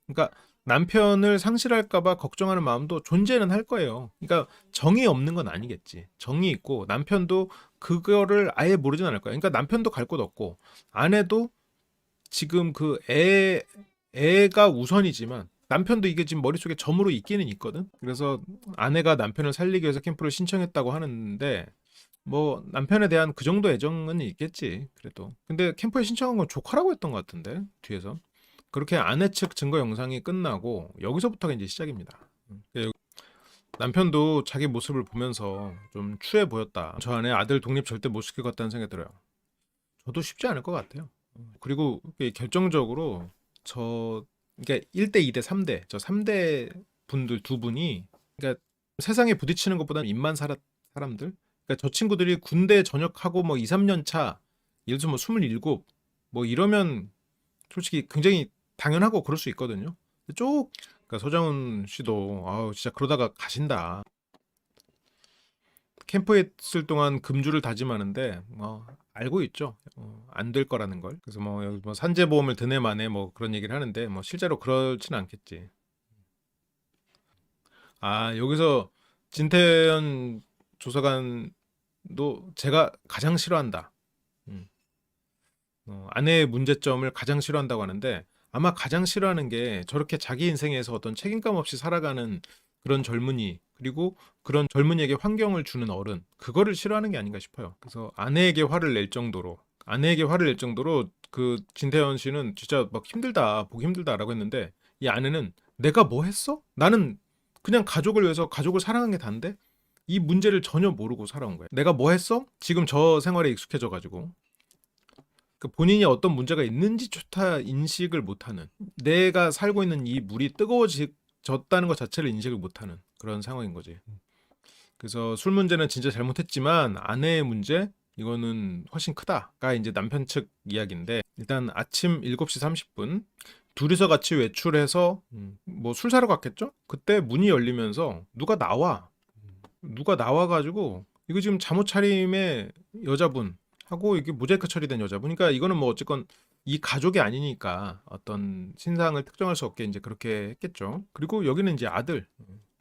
Speaker 1: 그러니까 남편을 상실할까봐 걱정하는 마음도 존재는 할 거예요. 그러니까 정이 없는 건 아니겠지. 정이 있고 남편도 그거를 아예 모르진 않을 거예요. 그러니까 남편도 갈 곳 없고 아내도 지금 애가 우선이지만 남편도 이게 지금 머릿속에 점으로 있기는 있거든. 그래서 아내가 남편을 살리기 위해서 캠프를 신청했다고 하는데 뭐 남편에 대한 그 정도 애정은 있겠지. 그래도 근데 캠프에 신청한 건 조카라고 했던 것 같은데 뒤에서 그렇게 아내 측 증거 영상이 끝나고 여기서부터가 이제 시작입니다. 남편도 자기 모습을 보면서 좀 추해 보였다. 저 안에 아들 독립 절대 못 시킬 것 같다는 생각이 들어요. 저도 쉽지 않을 것 같아요. 그리고 이게 결정적으로 그러니까 1대, 2대, 3대, 저 3대 분들 두 분이, 그러니까 세상에 부딪히는 것보다는 입만 살았 사람들. 그러니까 저 친구들이 군대 전역하고 뭐 2, 3년 차, 예를 들어서 뭐 27, 뭐 이러면 솔직히 굉장히 당연하고 그럴 수 있거든요. 근데 그러니까 서장훈 씨도 아우 진짜 그러다가 가신다. 캠프에 있을 동안 금주를 다짐하는데 알고 있죠. 안 될 거라는 걸. 그래서 뭐 여기 뭐 산재보험을 드네 마네 뭐 그런 얘기를 하는데 뭐 실제로 그렇진 않겠지. 아, 여기서 진태현 조사관도 제가 가장 싫어한다. 음. 아내의 문제점을 가장 싫어한다고 하는데 아마 가장 싫어하는 게 저렇게 자기 인생에서 어떤 책임감 없이 살아가는 그런 젊은이, 그리고 그런 젊은이에게 환경을 주는 어른, 그거를 싫어하는 게 아닌가 싶어요. 그래서 아내에게 화를 낼 정도로 그 진태현 씨는 진짜 막 힘들다, 보기 힘들다라고 했는데 이 아내는 내가 뭐 했어? 나는 그냥 가족을 위해서 가족을 사랑한 게 다인데 이 문제를 전혀 모르고 살아온 거예요. 내가 뭐 했어? 지금 저 생활에 익숙해져 가지고 그 본인이 어떤 문제가 있는지조차 인식을 못하는, 내가 살고 있는 이 물이 뜨거워졌다는 것 자체를 인식을 못하는 그런 상황인 거지. 그래서 술 문제는 진짜 잘못했지만 아내의 문제 이거는 훨씬 크다가 이제 남편 측 이야기인데, 일단 아침 7시 30분 둘이서 같이 외출해서 뭐 술 사러 갔겠죠? 그때 문이 열리면서 누가 나와가지고 이거 지금 잠옷 차림의 여자분 하고 이게 모자이크 처리된 여자분. 그러니까 이거는 뭐 어쨌건 이 가족이 아니니까 어떤 신상을 특정할 수 없게 이제 그렇게 했겠죠. 그리고 여기는 이제 아들.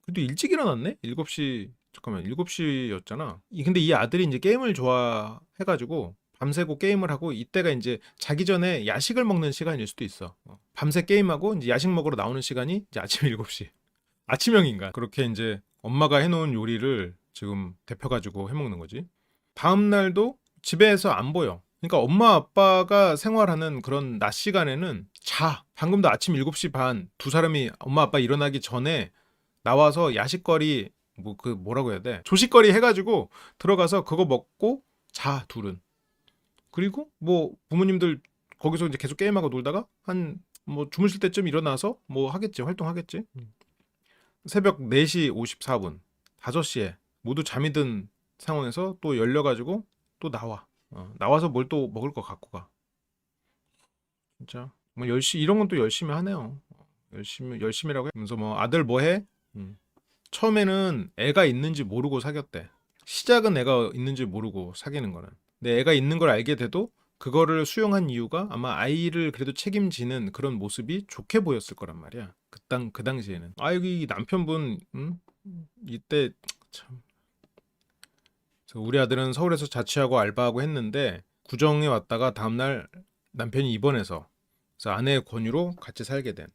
Speaker 1: 그래도 일찍 일어났네? 7시, 잠깐만, 7시였잖아. 근데 이 아들이 이제 게임을 좋아해가지고 밤새고 게임을 하고, 이때가 이제 자기 전에 야식을 먹는 시간일 수도 있어. 밤새 게임하고 이제 야식 먹으러 나오는 시간이 이제 아침 7시. 아침형 인간. 그렇게 이제 엄마가 해놓은 요리를 지금 데펴가지고 해먹는 거지. 다음 날도 집에서 안 보여. 그러니까 엄마 아빠가 생활하는 그런 낮 시간에는 자. 방금도 아침 7시 반 두 사람이 엄마 아빠 일어나기 전에 나와서 야식거리, 뭐 그 뭐라고 해야 돼? 조식거리 해가지고 들어가서 그거 먹고 자, 둘은. 그리고 뭐 부모님들 거기서 이제 계속 게임하고 놀다가 한 뭐 주무실 때쯤 일어나서 뭐 하겠지, 활동하겠지. 새벽 4시 54분, 5시에 모두 잠이 든 상황에서 또 열려가지고 또 나와. 나와서 뭘 또 먹을 거 갖고 가. 진짜. 뭐 열심히, 이런 건 또 열심히 하네요. 열심히라고 해. 그래서 뭐 아들 뭐 해? 처음에는 애가 있는지 모르고 사귀었대. 시작은 애가 있는지 모르고 사귀는 거는. 근데 애가 있는 걸 알게 돼도 그거를 수용한 이유가 아마 아이를 그래도 책임지는 그런 모습이 좋게 보였을 거란 말이야. 그 당시에는. 아, 여기 남편분, 이때 참. 그래서 우리 아들은 서울에서 자취하고 알바하고 했는데 구정에 왔다가 다음날 남편이 입원해서, 그래서 아내의 권유로 같이 살게 된.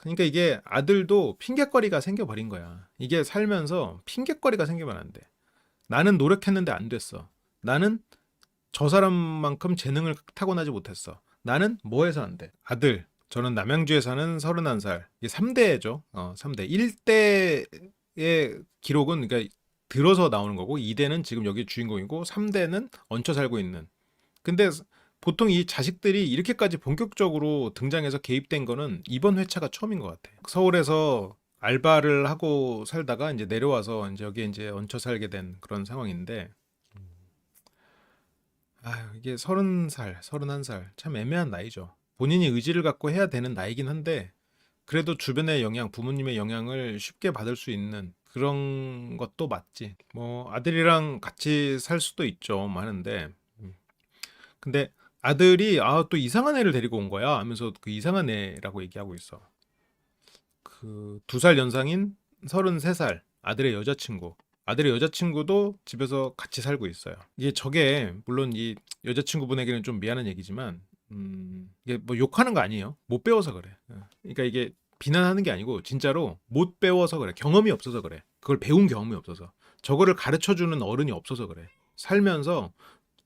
Speaker 1: 그러니까 이게 아들도 핑곗거리가 생겨버린 거야. 이게 살면서 핑곗거리가 생기면 안 돼. 나는 노력했는데 안 됐어. 나는 저 사람만큼 재능을 타고나지 못했어. 나는 뭐 해서 안 돼. 아들, 저는 남양주에 사는 31살. 이게 3대죠. 3대. 1대의 기록은 그러니까 들어서 나오는 거고, 2대는 지금 여기 주인공이고, 3대는 얹혀 살고 있는. 근데 보통 이 자식들이 이렇게까지 본격적으로 등장해서 개입된 거는 이번 회차가 처음인 것 같아. 서울에서 알바를 하고 살다가 이제 내려와서 이제 여기에 이제 얹혀 살게 된 그런 상황인데, 이게 30살, 31살 참 애매한 나이죠. 본인이 의지를 갖고 해야 되는 나이긴 한데 그래도 주변의 영향, 부모님의 영향을 쉽게 받을 수 있는 그런 것도 맞지. 뭐 아들이랑 같이 살 수도 있죠. 많은데 근데 아들이 또 이상한 애를 데리고 온 거야 하면서 그 이상한 애라고 얘기하고 있어. 그 2살 연상인 33살 아들의 여자친구. 아들의 여자친구도 집에서 같이 살고 있어요. 이게 저게 물론 이 여자친구분에게는 좀 미안한 얘기지만 이게 뭐 욕하는 거 아니에요. 못 배워서 그래. 그러니까 이게 비난하는 게 아니고 진짜로 못 배워서 그래. 경험이 없어서 그래. 그걸 배운 경험이 없어서. 저거를 가르쳐 주는 어른이 없어서 그래. 살면서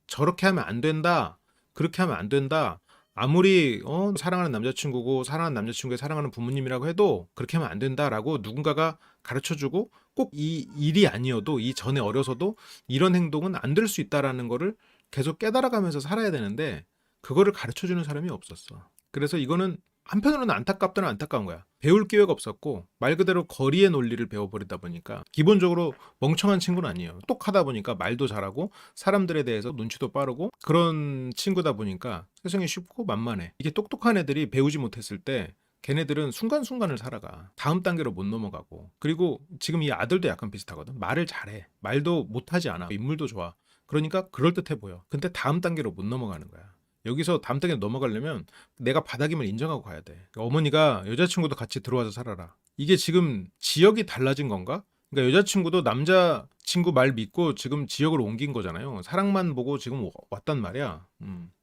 Speaker 1: 저렇게 하면 안 된다. 그렇게 하면 안 된다. 아무리 사랑하는 남자친구고 사랑하는 남자친구의 사랑하는 부모님이라고 해도 그렇게 하면 안 된다라고 누군가가 가르쳐주고 꼭 이 일이 아니어도 이전에 어려서도 이런 행동은 안 될 수 있다라는 거를 계속 깨달아가면서 살아야 되는데 그거를 가르쳐주는 사람이 없었어. 그래서 이거는 한편으로는 안타깝다는 안타까운 거야. 배울 기회가 없었고 말 그대로 거리의 논리를 배워버리다 보니까 기본적으로 멍청한 친구는 아니에요. 똑하다 보니까 말도 잘하고 사람들에 대해서 눈치도 빠르고 그런 친구다 보니까 세상이 쉽고 만만해. 이게 똑똑한 애들이 배우지 못했을 때 걔네들은 순간순간을 살아가. 다음 단계로 못 넘어가고. 그리고 지금 이 아들도 약간 비슷하거든. 말을 잘해. 말도 못하지 않아. 인물도 좋아. 그러니까 그럴듯해 보여. 근데 다음 단계로 못 넘어가는 거야. 여기서 다음 단계로 넘어가려면 내가 바닥임을 인정하고 가야 돼. 그러니까 어머니가 여자친구도 같이 들어와서 살아라. 이게 지금 지역이 달라진 건가? 그러니까 여자친구도 남자친구 말 믿고 지금 지역을 옮긴 거잖아요. 사랑만 보고 지금 왔단 말이야.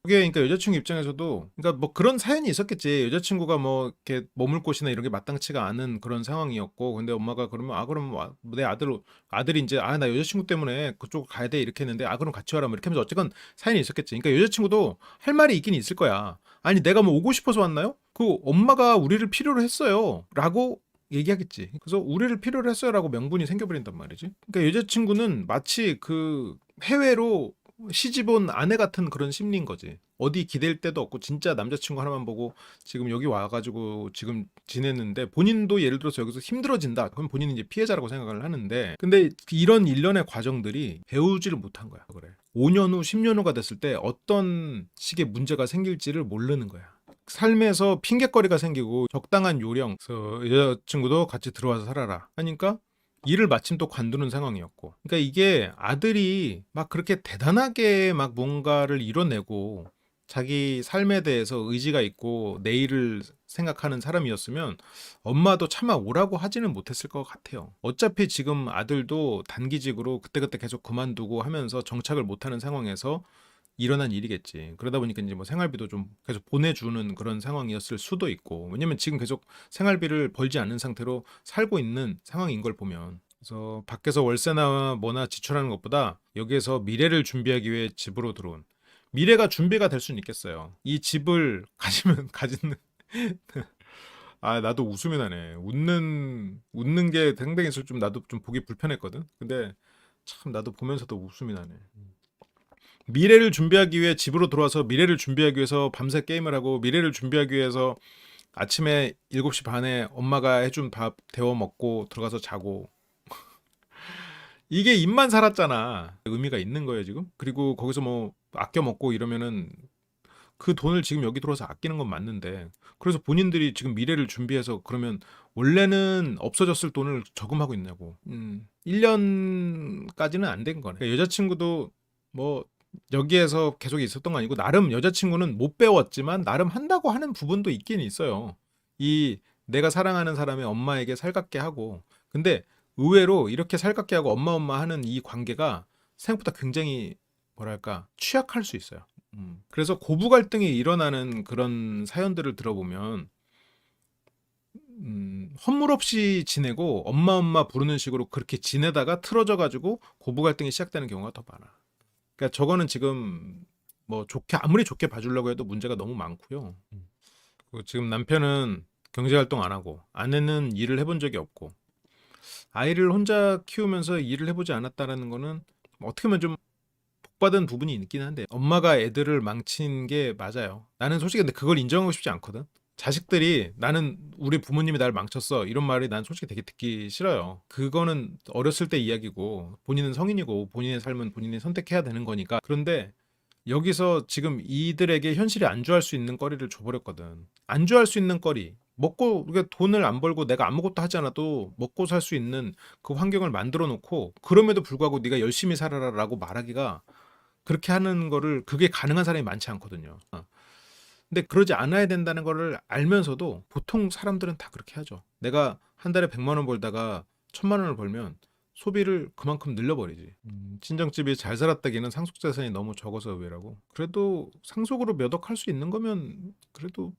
Speaker 1: 그게 그러니까 여자친구 입장에서도 그러니까 뭐 그런 사연이 있었겠지. 여자친구가 뭐 이렇게 머물 곳이나 이런 게 마땅치가 않은 그런 상황이었고, 근데 엄마가 그러면 그럼 내 아들이 이제 나 여자친구 때문에 그쪽 가야 돼 이렇게 했는데 그럼 같이 와라 뭐 이렇게 하면서 어쨌건 사연이 있었겠지. 그러니까 여자친구도 할 말이 있긴 있을 거야. 아니 내가 뭐 오고 싶어서 왔나요? 그 엄마가 우리를 필요로 했어요라고 얘기하겠지. 그래서 우리를 필요로 했어요라고 명분이 생겨버린단 말이지. 그러니까 여자친구는 마치 그 해외로 시집 온 아내 같은 그런 심리인 거지. 어디 기댈 데도 없고 진짜 남자친구 하나만 보고 지금 여기 와가지고 지금 지냈는데 본인도 예를 들어서 여기서 힘들어진다. 그럼 본인은 이제 피해자라고 생각을 하는데 근데 이런 일련의 과정들이 배우지를 못한 거야. 그래. 5년 후, 10년 후가 됐을 때 어떤 식의 문제가 생길지를 모르는 거야. 삶에서 핑곗거리가 생기고 적당한 요령, 그래서 여자친구도 같이 들어와서 살아라 하니까 일을 마침 또 관두는 상황이었고, 그러니까 이게 아들이 막 그렇게 대단하게 막 뭔가를 이뤄내고 자기 삶에 대해서 의지가 있고 내일을 생각하는 사람이었으면 엄마도 차마 오라고 하지는 못했을 것 같아요. 어차피 지금 아들도 단기직으로 그때그때 계속 그만두고 하면서 정착을 못하는 상황에서 일어난 일이겠지. 그러다 보니까 이제 뭐 생활비도 좀 계속 보내주는 그런 상황이었을 수도 있고. 왜냐면 지금 계속 생활비를 벌지 않는 상태로 살고 있는 상황인 걸 보면. 그래서 밖에서 월세나 뭐나 지출하는 것보다 여기에서 미래를 준비하기 위해 집으로 들어온. 미래가 준비가 될 수는 있겠어요. 이 집을 가지면 가지는 나도 웃음이 나네. 웃는 게 상당히 좀 나도 좀 보기 불편했거든. 근데 참 나도 보면서도 웃음이 나네. 미래를 준비하기 위해 집으로 들어와서 미래를 준비하기 위해서 밤새 게임을 하고 미래를 준비하기 위해서 아침에 7시 반에 엄마가 해준 밥 데워 먹고 들어가서 자고 이게 입만 살았잖아. 의미가 있는 거예요 지금. 그리고 거기서 뭐 아껴 먹고 이러면은 그 돈을 지금 여기 들어와서 아끼는 건 맞는데 그래서 본인들이 지금 미래를 준비해서 그러면 원래는 없어졌을 돈을 저금하고 있냐고. 1년까지는 안 된 거네. 여자친구도 뭐 여기에서 계속 있었던 거 아니고 나름 여자친구는 못 배웠지만 나름 한다고 하는 부분도 있긴 있어요. 이 내가 사랑하는 사람의 엄마에게 살갑게 하고 근데 의외로 이렇게 살갑게 하고 엄마 하는 이 관계가 생각보다 굉장히 뭐랄까 취약할 수 있어요. 그래서 고부 갈등이 일어나는 그런 사연들을 들어보면 허물 없이 지내고 엄마 부르는 식으로 그렇게 지내다가 틀어져 가지고 고부 갈등이 시작되는 경우가 더 많아. 그러니까 저거는 지금 뭐 좋게 아무리 좋게 봐주려고 해도 문제가 너무 많고요. 그리고 지금 남편은 경제 활동 안 하고 아내는 일을 해본 적이 없고 아이를 혼자 키우면서 일을 해보지 않았다라는 거는 어떻게 보면 좀 복받은 부분이 있긴 한데 엄마가 애들을 망친 게 맞아요. 나는 솔직히 근데 그걸 인정하고 싶지 않거든. 자식들이 나는 우리 부모님이 날 망쳤어 이런 말이 난 솔직히 되게 듣기 싫어요. 그거는 어렸을 때 이야기고 본인은 성인이고 본인의 삶은 본인이 선택해야 되는 거니까. 그런데 여기서 지금 이들에게 현실이 안주할 수 있는 거리를 줘버렸거든. 안주할 수 있는 거리. 먹고 그러니까 돈을 안 벌고 내가 아무것도 하지 않아도 먹고 살 수 있는 그 환경을 만들어 놓고 그럼에도 불구하고 네가 열심히 살아라라고 말하기가 그렇게 하는 거를 그게 가능한 사람이 많지 않거든요. 근데 그러지 않아야 된다는 거를 알면서도 보통 사람들은 다 그렇게 하죠. 내가 한 달에 100만 원 벌다가 1000만 원을 벌면 소비를 그만큼 늘려버리지. 친정집이 잘 살았다기는 상속재산이 너무 적어서 의외라고. 그래도 상속으로 몇 억 할 수 있는 거면 그래도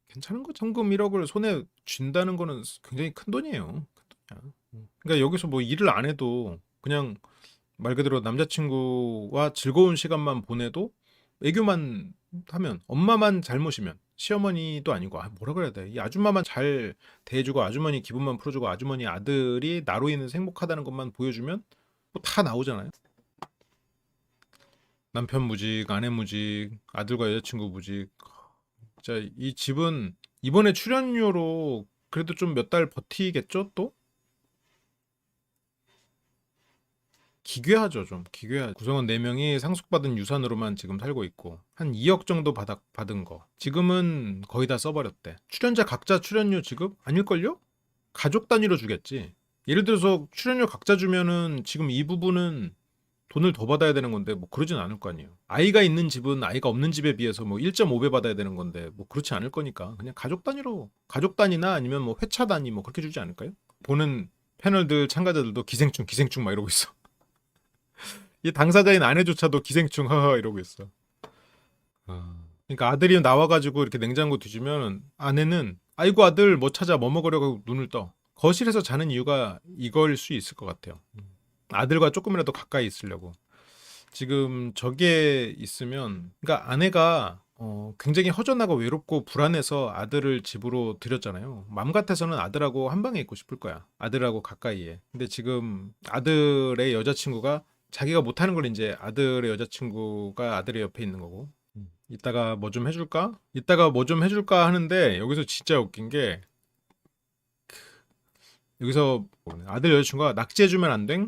Speaker 1: 괜찮은 거죠. 현금 1억을 손에 쥔다는 거는 굉장히 큰 돈이에요. 큰 돈이야. 그러니까 여기서 뭐 일을 안 해도 그냥 말 그대로 남자친구와 즐거운 시간만 보내도 애교만 하면 엄마만 잘못이면 시어머니도 아니고 뭐라 그래야 돼? 이 아줌마만 잘 대해주고 아주머니 기분만 풀어주고 아주머니 아들이 나로 인해서 행복하다는 것만 보여주면 뭐 다 나오잖아요. 남편 무직, 아내 무직, 아들과 여자친구 무직. 진짜 이 집은 이번에 출연료로 그래도 좀 몇 달 버티겠죠? 또? 기괴하죠, 좀. 기괴하죠. 구성원 4명이 상속받은 유산으로만 지금 살고 있고, 한 2억 정도 받은 거. 지금은 거의 다 써버렸대. 출연자 각자 출연료 지급? 아닐걸요? 가족 단위로 주겠지. 예를 들어서 출연료 각자 주면은 지금 이 부분은 돈을 더 받아야 되는 건데, 뭐 그러진 않을 거 아니에요. 아이가 있는 집은 아이가 없는 집에 비해서 뭐 1.5배 받아야 되는 건데, 뭐 그렇지 않을 거니까. 그냥 가족 단위로, 가족 단위나 아니면 뭐 회차 단위 뭐 그렇게 주지 않을까요? 보는 패널들, 참가자들도 기생충, 기생충 막 이러고 있어. 이 당사자인 아내조차도 기생충 허허 이러고 있어. 그러니까 아들이 나와가지고 이렇게 냉장고 뒤지면 아내는 아이고 아들 뭐 찾아 뭐 먹으려고 눈을 떠. 거실에서 자는 이유가 이걸 수 있을 것 같아요. 아들과 조금이라도 가까이 있으려고. 지금 저게 있으면 그러니까 아내가 굉장히 허전하고 외롭고 불안해서 아들을 집으로 들였잖아요. 맘 같아서는 아들하고 한 방에 있고 싶을 거야. 아들하고 가까이에. 근데 지금 아들의 여자친구가 자기가 못하는 걸 이제 아들의 여자친구가 아들의 옆에 있는 거고. 이따가 뭐 좀 해줄까? 이따가 뭐 좀 해줄까 하는데 여기서 진짜 웃긴 게 여기서 아들 여자친구가 낙지해주면 안 돼?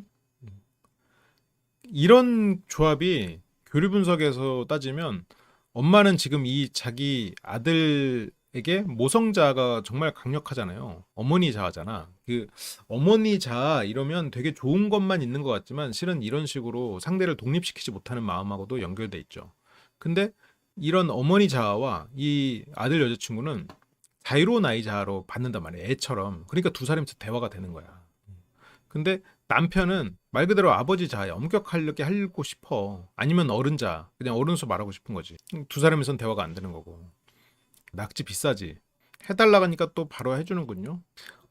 Speaker 1: 이런 조합이 교류 분석에서 따지면 엄마는 지금 이 자기 아들에게 모성자가 정말 강력하잖아요. 어머니 자아잖아. 그 어머니 자아 이러면 되게 좋은 것만 있는 것 같지만 실은 이런 식으로 상대를 독립시키지 못하는 마음하고도 연결돼 있죠. 근데 이런 어머니 자아와 이 아들 여자친구는 자유로운 아이 자아로 받는단 말이에요. 애처럼. 그러니까 두 사람이서 대화가 되는 거야. 근데 남편은 말 그대로 아버지 자아에 엄격하게 하고 싶어. 아니면 어른 자, 그냥 어른수 말하고 싶은 거지. 두 사람이선 대화가 안 되는 거고. 낙지 비싸지. 해달라고 하니까 또 바로 해주는군요.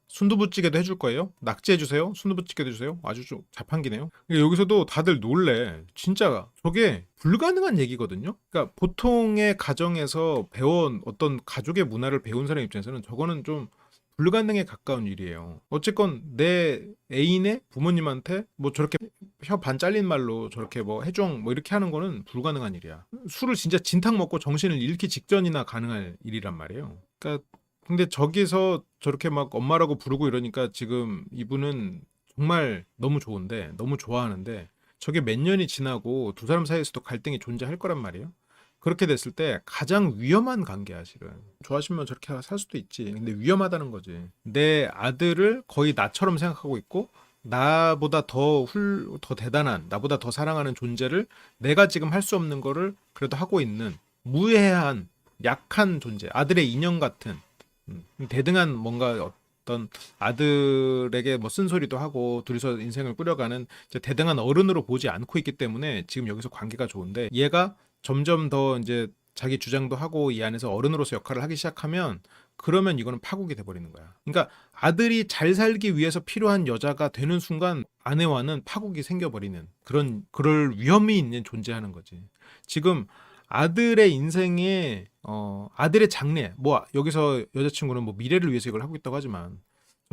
Speaker 1: 순두부찌개도 해줄 거예요? 낙지 해주세요? 순두부찌개도 해주세요? 아주 좀 자판기네요. 여기서도 다들 놀래. 진짜 저게 불가능한 얘기거든요. 그러니까 보통의 가정에서 배운 어떤 가족의 문화를 배운 사람 입장에서는 저거는 좀 불가능에 가까운 일이에요. 어쨌건 내 애인의 부모님한테 뭐 저렇게 혀 반 잘린 말로 저렇게 뭐 해종 뭐 이렇게 하는 거는 불가능한 일이야. 술을 진짜 진탕 먹고 정신을 잃기 직전이나 가능할 일이란 말이에요. 그러니까 근데 저기서 저렇게 막 엄마라고 부르고 이러니까 지금 이분은 정말 너무 좋은데 너무 좋아하는데 저게 몇 년이 지나고 두 사람 사이에서도 갈등이 존재할 거란 말이에요. 그렇게 됐을 때 가장 위험한 관계야 실은. 좋아하시면 저렇게 살 수도 있지. 근데 위험하다는 거지. 내 아들을 거의 나처럼 생각하고 있고 나보다 더 대단한 나보다 더 사랑하는 존재를 내가 지금 할 수 없는 거를 그래도 하고 있는 무해한 약한 존재 아들의 인형 같은 대등한 뭔가 어떤 아들에게 뭐 쓴소리도 하고 둘이서 인생을 꾸려가는 이제 대등한 어른으로 보지 않고 있기 때문에 지금 여기서 관계가 좋은데 얘가 점점 더 이제 자기 주장도 하고 이 안에서 어른으로서 역할을 하기 시작하면 그러면 이거는 파국이 돼버리는 거야. 그러니까 아들이 잘 살기 위해서 필요한 여자가 되는 순간 아내와는 파국이 생겨버리는 그럴 위험이 있는 존재하는 거지. 지금 아들의 인생에 아들의 장래 뭐 여기서 여자친구는 뭐 미래를 위해서 이걸 하고 있다고 하지만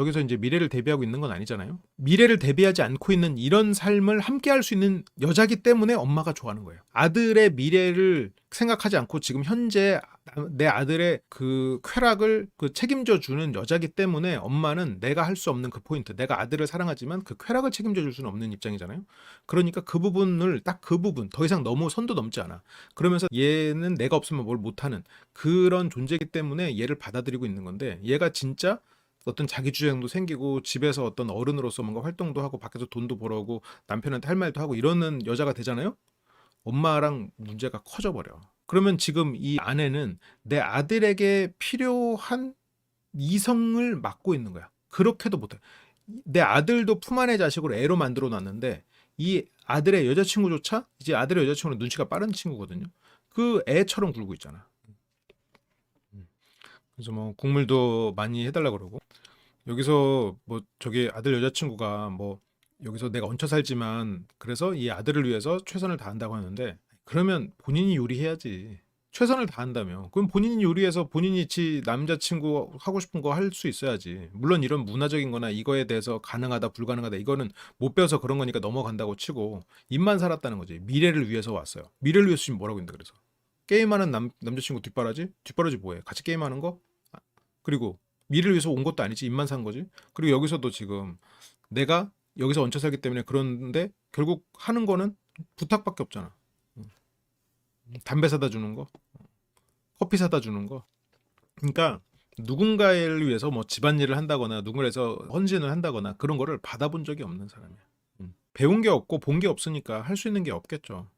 Speaker 1: 여기서 이제 미래를 대비하고 있는 건 아니잖아요. 미래를 대비하지 않고 있는 이런 삶을 함께 할 수 있는 여자기 때문에 엄마가 좋아하는 거예요. 아들의 미래를 생각하지 않고 지금 현재 내 아들의 그 쾌락을 그 책임져 주는 여자기 때문에 엄마는 내가 할 수 없는 그 포인트, 내가 아들을 사랑하지만 그 쾌락을 책임져 줄 수는 없는 입장이잖아요. 그러니까 그 부분을 딱 그 부분 더 이상 너무 선도 넘지 않아. 그러면서 얘는 내가 없으면 뭘 못하는 그런 존재이기 때문에 얘를 받아들이고 있는 건데 얘가 진짜 어떤 자기 주장도 생기고 집에서 어떤 어른으로서 뭔가 활동도 하고 밖에서 돈도 벌어오고 남편한테 할 말도 하고 이러는 여자가 되잖아요. 엄마랑 문제가 커져 버려. 그러면 지금 이 아내는 내 아들에게 필요한 이성을 맡고 있는 거야. 그렇게도 못해. 내 아들도 품 안의 자식으로 애로 만들어 놨는데 이 아들의 여자친구조차 이제 아들의 여자친구는 눈치가 빠른 친구거든요. 그 애처럼 굴고 있잖아. 그래서 뭐 국물도 많이 해달라 그러고 여기서 뭐 저기 아들 여자친구가 뭐 여기서 내가 얹혀 살지만 그래서 이 아들을 위해서 최선을 다한다고 하는데 그러면 본인이 요리해야지. 최선을 다한다며. 그럼 본인이 요리해서 본인이 지 남자친구 하고 싶은 거 할 수 있어야지. 물론 이런 문화적인 거나 이거에 대해서 가능하다 불가능하다 이거는 못 배워서 그런 거니까 넘어간다고 치고 입만 살았다는 거지. 미래를 위해서 왔어요. 미래를 위해서 지금 뭐라고 했는데 그래서. 게임하는 남자친구 뒷바라지? 뒷바라지 뭐해? 같이 게임하는 거? 아, 그리고 미래를 위해서 온 것도 아니지. 입만 산 거지. 그리고 여기서도 지금 내가 여기서 얹혀 살기 때문에 그런데 결국 하는 거는 부탁밖에 없잖아. 담배 사다 주는 거, 커피 사다 주는 거. 그러니까 누군가를 위해서 뭐 집안일을 한다거나 누군가를 위해서 헌신을 한다거나 그런 거를 받아본 적이 없는 사람이야. 배운 게 없고 본 게 없으니까 할 수 있는 게 없겠죠.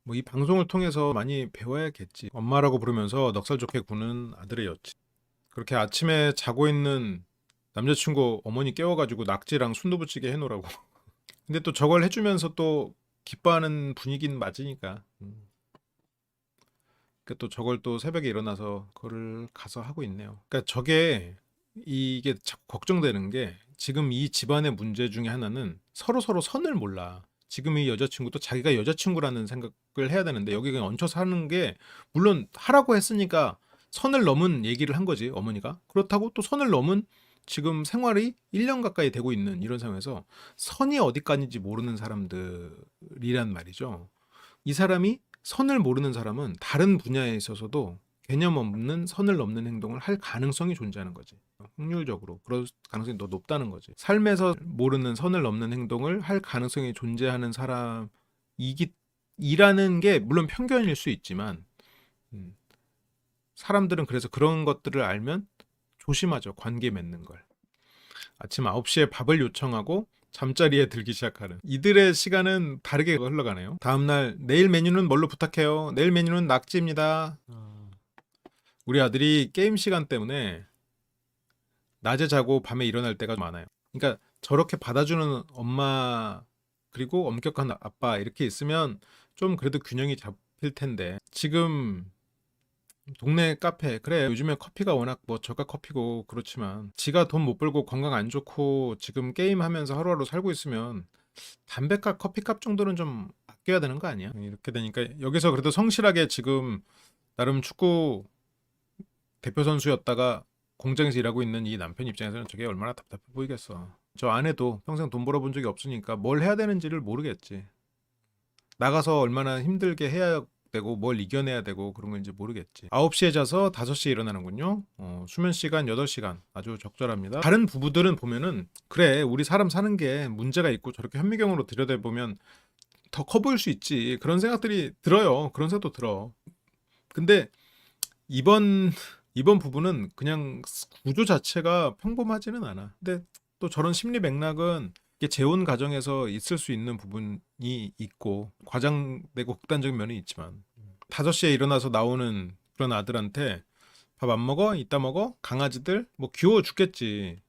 Speaker 1: 뭐 이 방송을 통해서 많이 배워야겠지. 엄마라고 부르면서 넉살 좋게 구는 아들의 여친. 그렇게 아침에 자고 있는 남자친구 어머니 깨워가지고 낙지랑 순두부찌개 해놓으라고. 근데 또 저걸 해주면서 또 기뻐하는 분위기는 맞으니까. 또 저걸 또 새벽에 일어나서 그거를 가서 하고 있네요. 그러니까 저게 이게 자꾸 걱정되는 게 지금 이 집안의 문제 중에 하나는 서로 선을 몰라. 지금 이 여자친구도 자기가 여자친구라는 생각을 해야 되는데 여기 그냥 얹혀 사는 게 물론 하라고 했으니까 선을 넘은 얘기를 한 거지 어머니가. 그렇다고 또 선을 넘은 지금 생활이 1년 가까이 되고 있는 이런 상황에서 선이 어디까지인지 모르는 사람들이란 말이죠. 이 사람이 선을 모르는 사람은 다른 분야에 있어서도 개념 없는 선을 넘는 행동을 할 가능성이 존재하는 거지. 확률적으로 그럴 가능성이 더 높다는 거지. 삶에서 모르는 선을 넘는 행동을 할 가능성이 존재하는 사람이라는 게 물론 편견일 수 있지만 사람들은 그래서 그런 것들을 알면 조심하죠. 관계 맺는 걸. 아침 9시에 밥을 요청하고 잠자리에 들기 시작하는 이들의 시간은 다르게 흘러가네요. 다음날 내일 메뉴는 뭘로 부탁해요? 내일 메뉴는 낙지입니다. 우리 아들이 게임 시간 때문에 낮에 자고 밤에 일어날 때가 많아요. 그러니까 저렇게 받아주는 엄마 그리고 엄격한 아빠 이렇게 있으면 좀 그래도 균형이 잡힐 텐데 지금 동네 카페 그래 요즘에 커피가 워낙 뭐 저가 커피고 그렇지만 지가 돈 못 벌고 건강 안 좋고 지금 게임하면서 하루하루 살고 있으면 담배값 커피값 정도는 좀 아껴야 되는 거 아니야? 이렇게 되니까 여기서 그래도 성실하게 지금 나름 축구 대표 선수였다가 공장에서 일하고 있는 이 남편 입장에서는 저게 얼마나 답답해 보이겠어. 저 아내도 평생 돈 벌어본 적이 없으니까 뭘 해야 되는지를 모르겠지. 나가서 얼마나 힘들게 해야 되고 뭘 이겨내야 되고 그런 건지 모르겠지. 9시에 자서 5시에 일어나는군요. 수면 시간 8시간 아주 적절합니다. 다른 부부들은 보면은 그래 우리 사람 사는 게 문제가 있고 저렇게 현미경으로 들여다보면 더 커 보일 수 있지. 그런 생각들이 들어요. 그런 생각도 들어. 근데 이번 부분은 그냥 구조 자체가 평범하지는 않아. 근데 또 저런 심리 맥락은 이게 재혼 가정에서 있을 수 있는 부분이 있고 과장되고 극단적인 면이 있지만 5시에 일어나서 나오는 그런 아들한테 밥 안 먹어? 이따 먹어? 강아지들? 뭐 귀여워 죽겠지.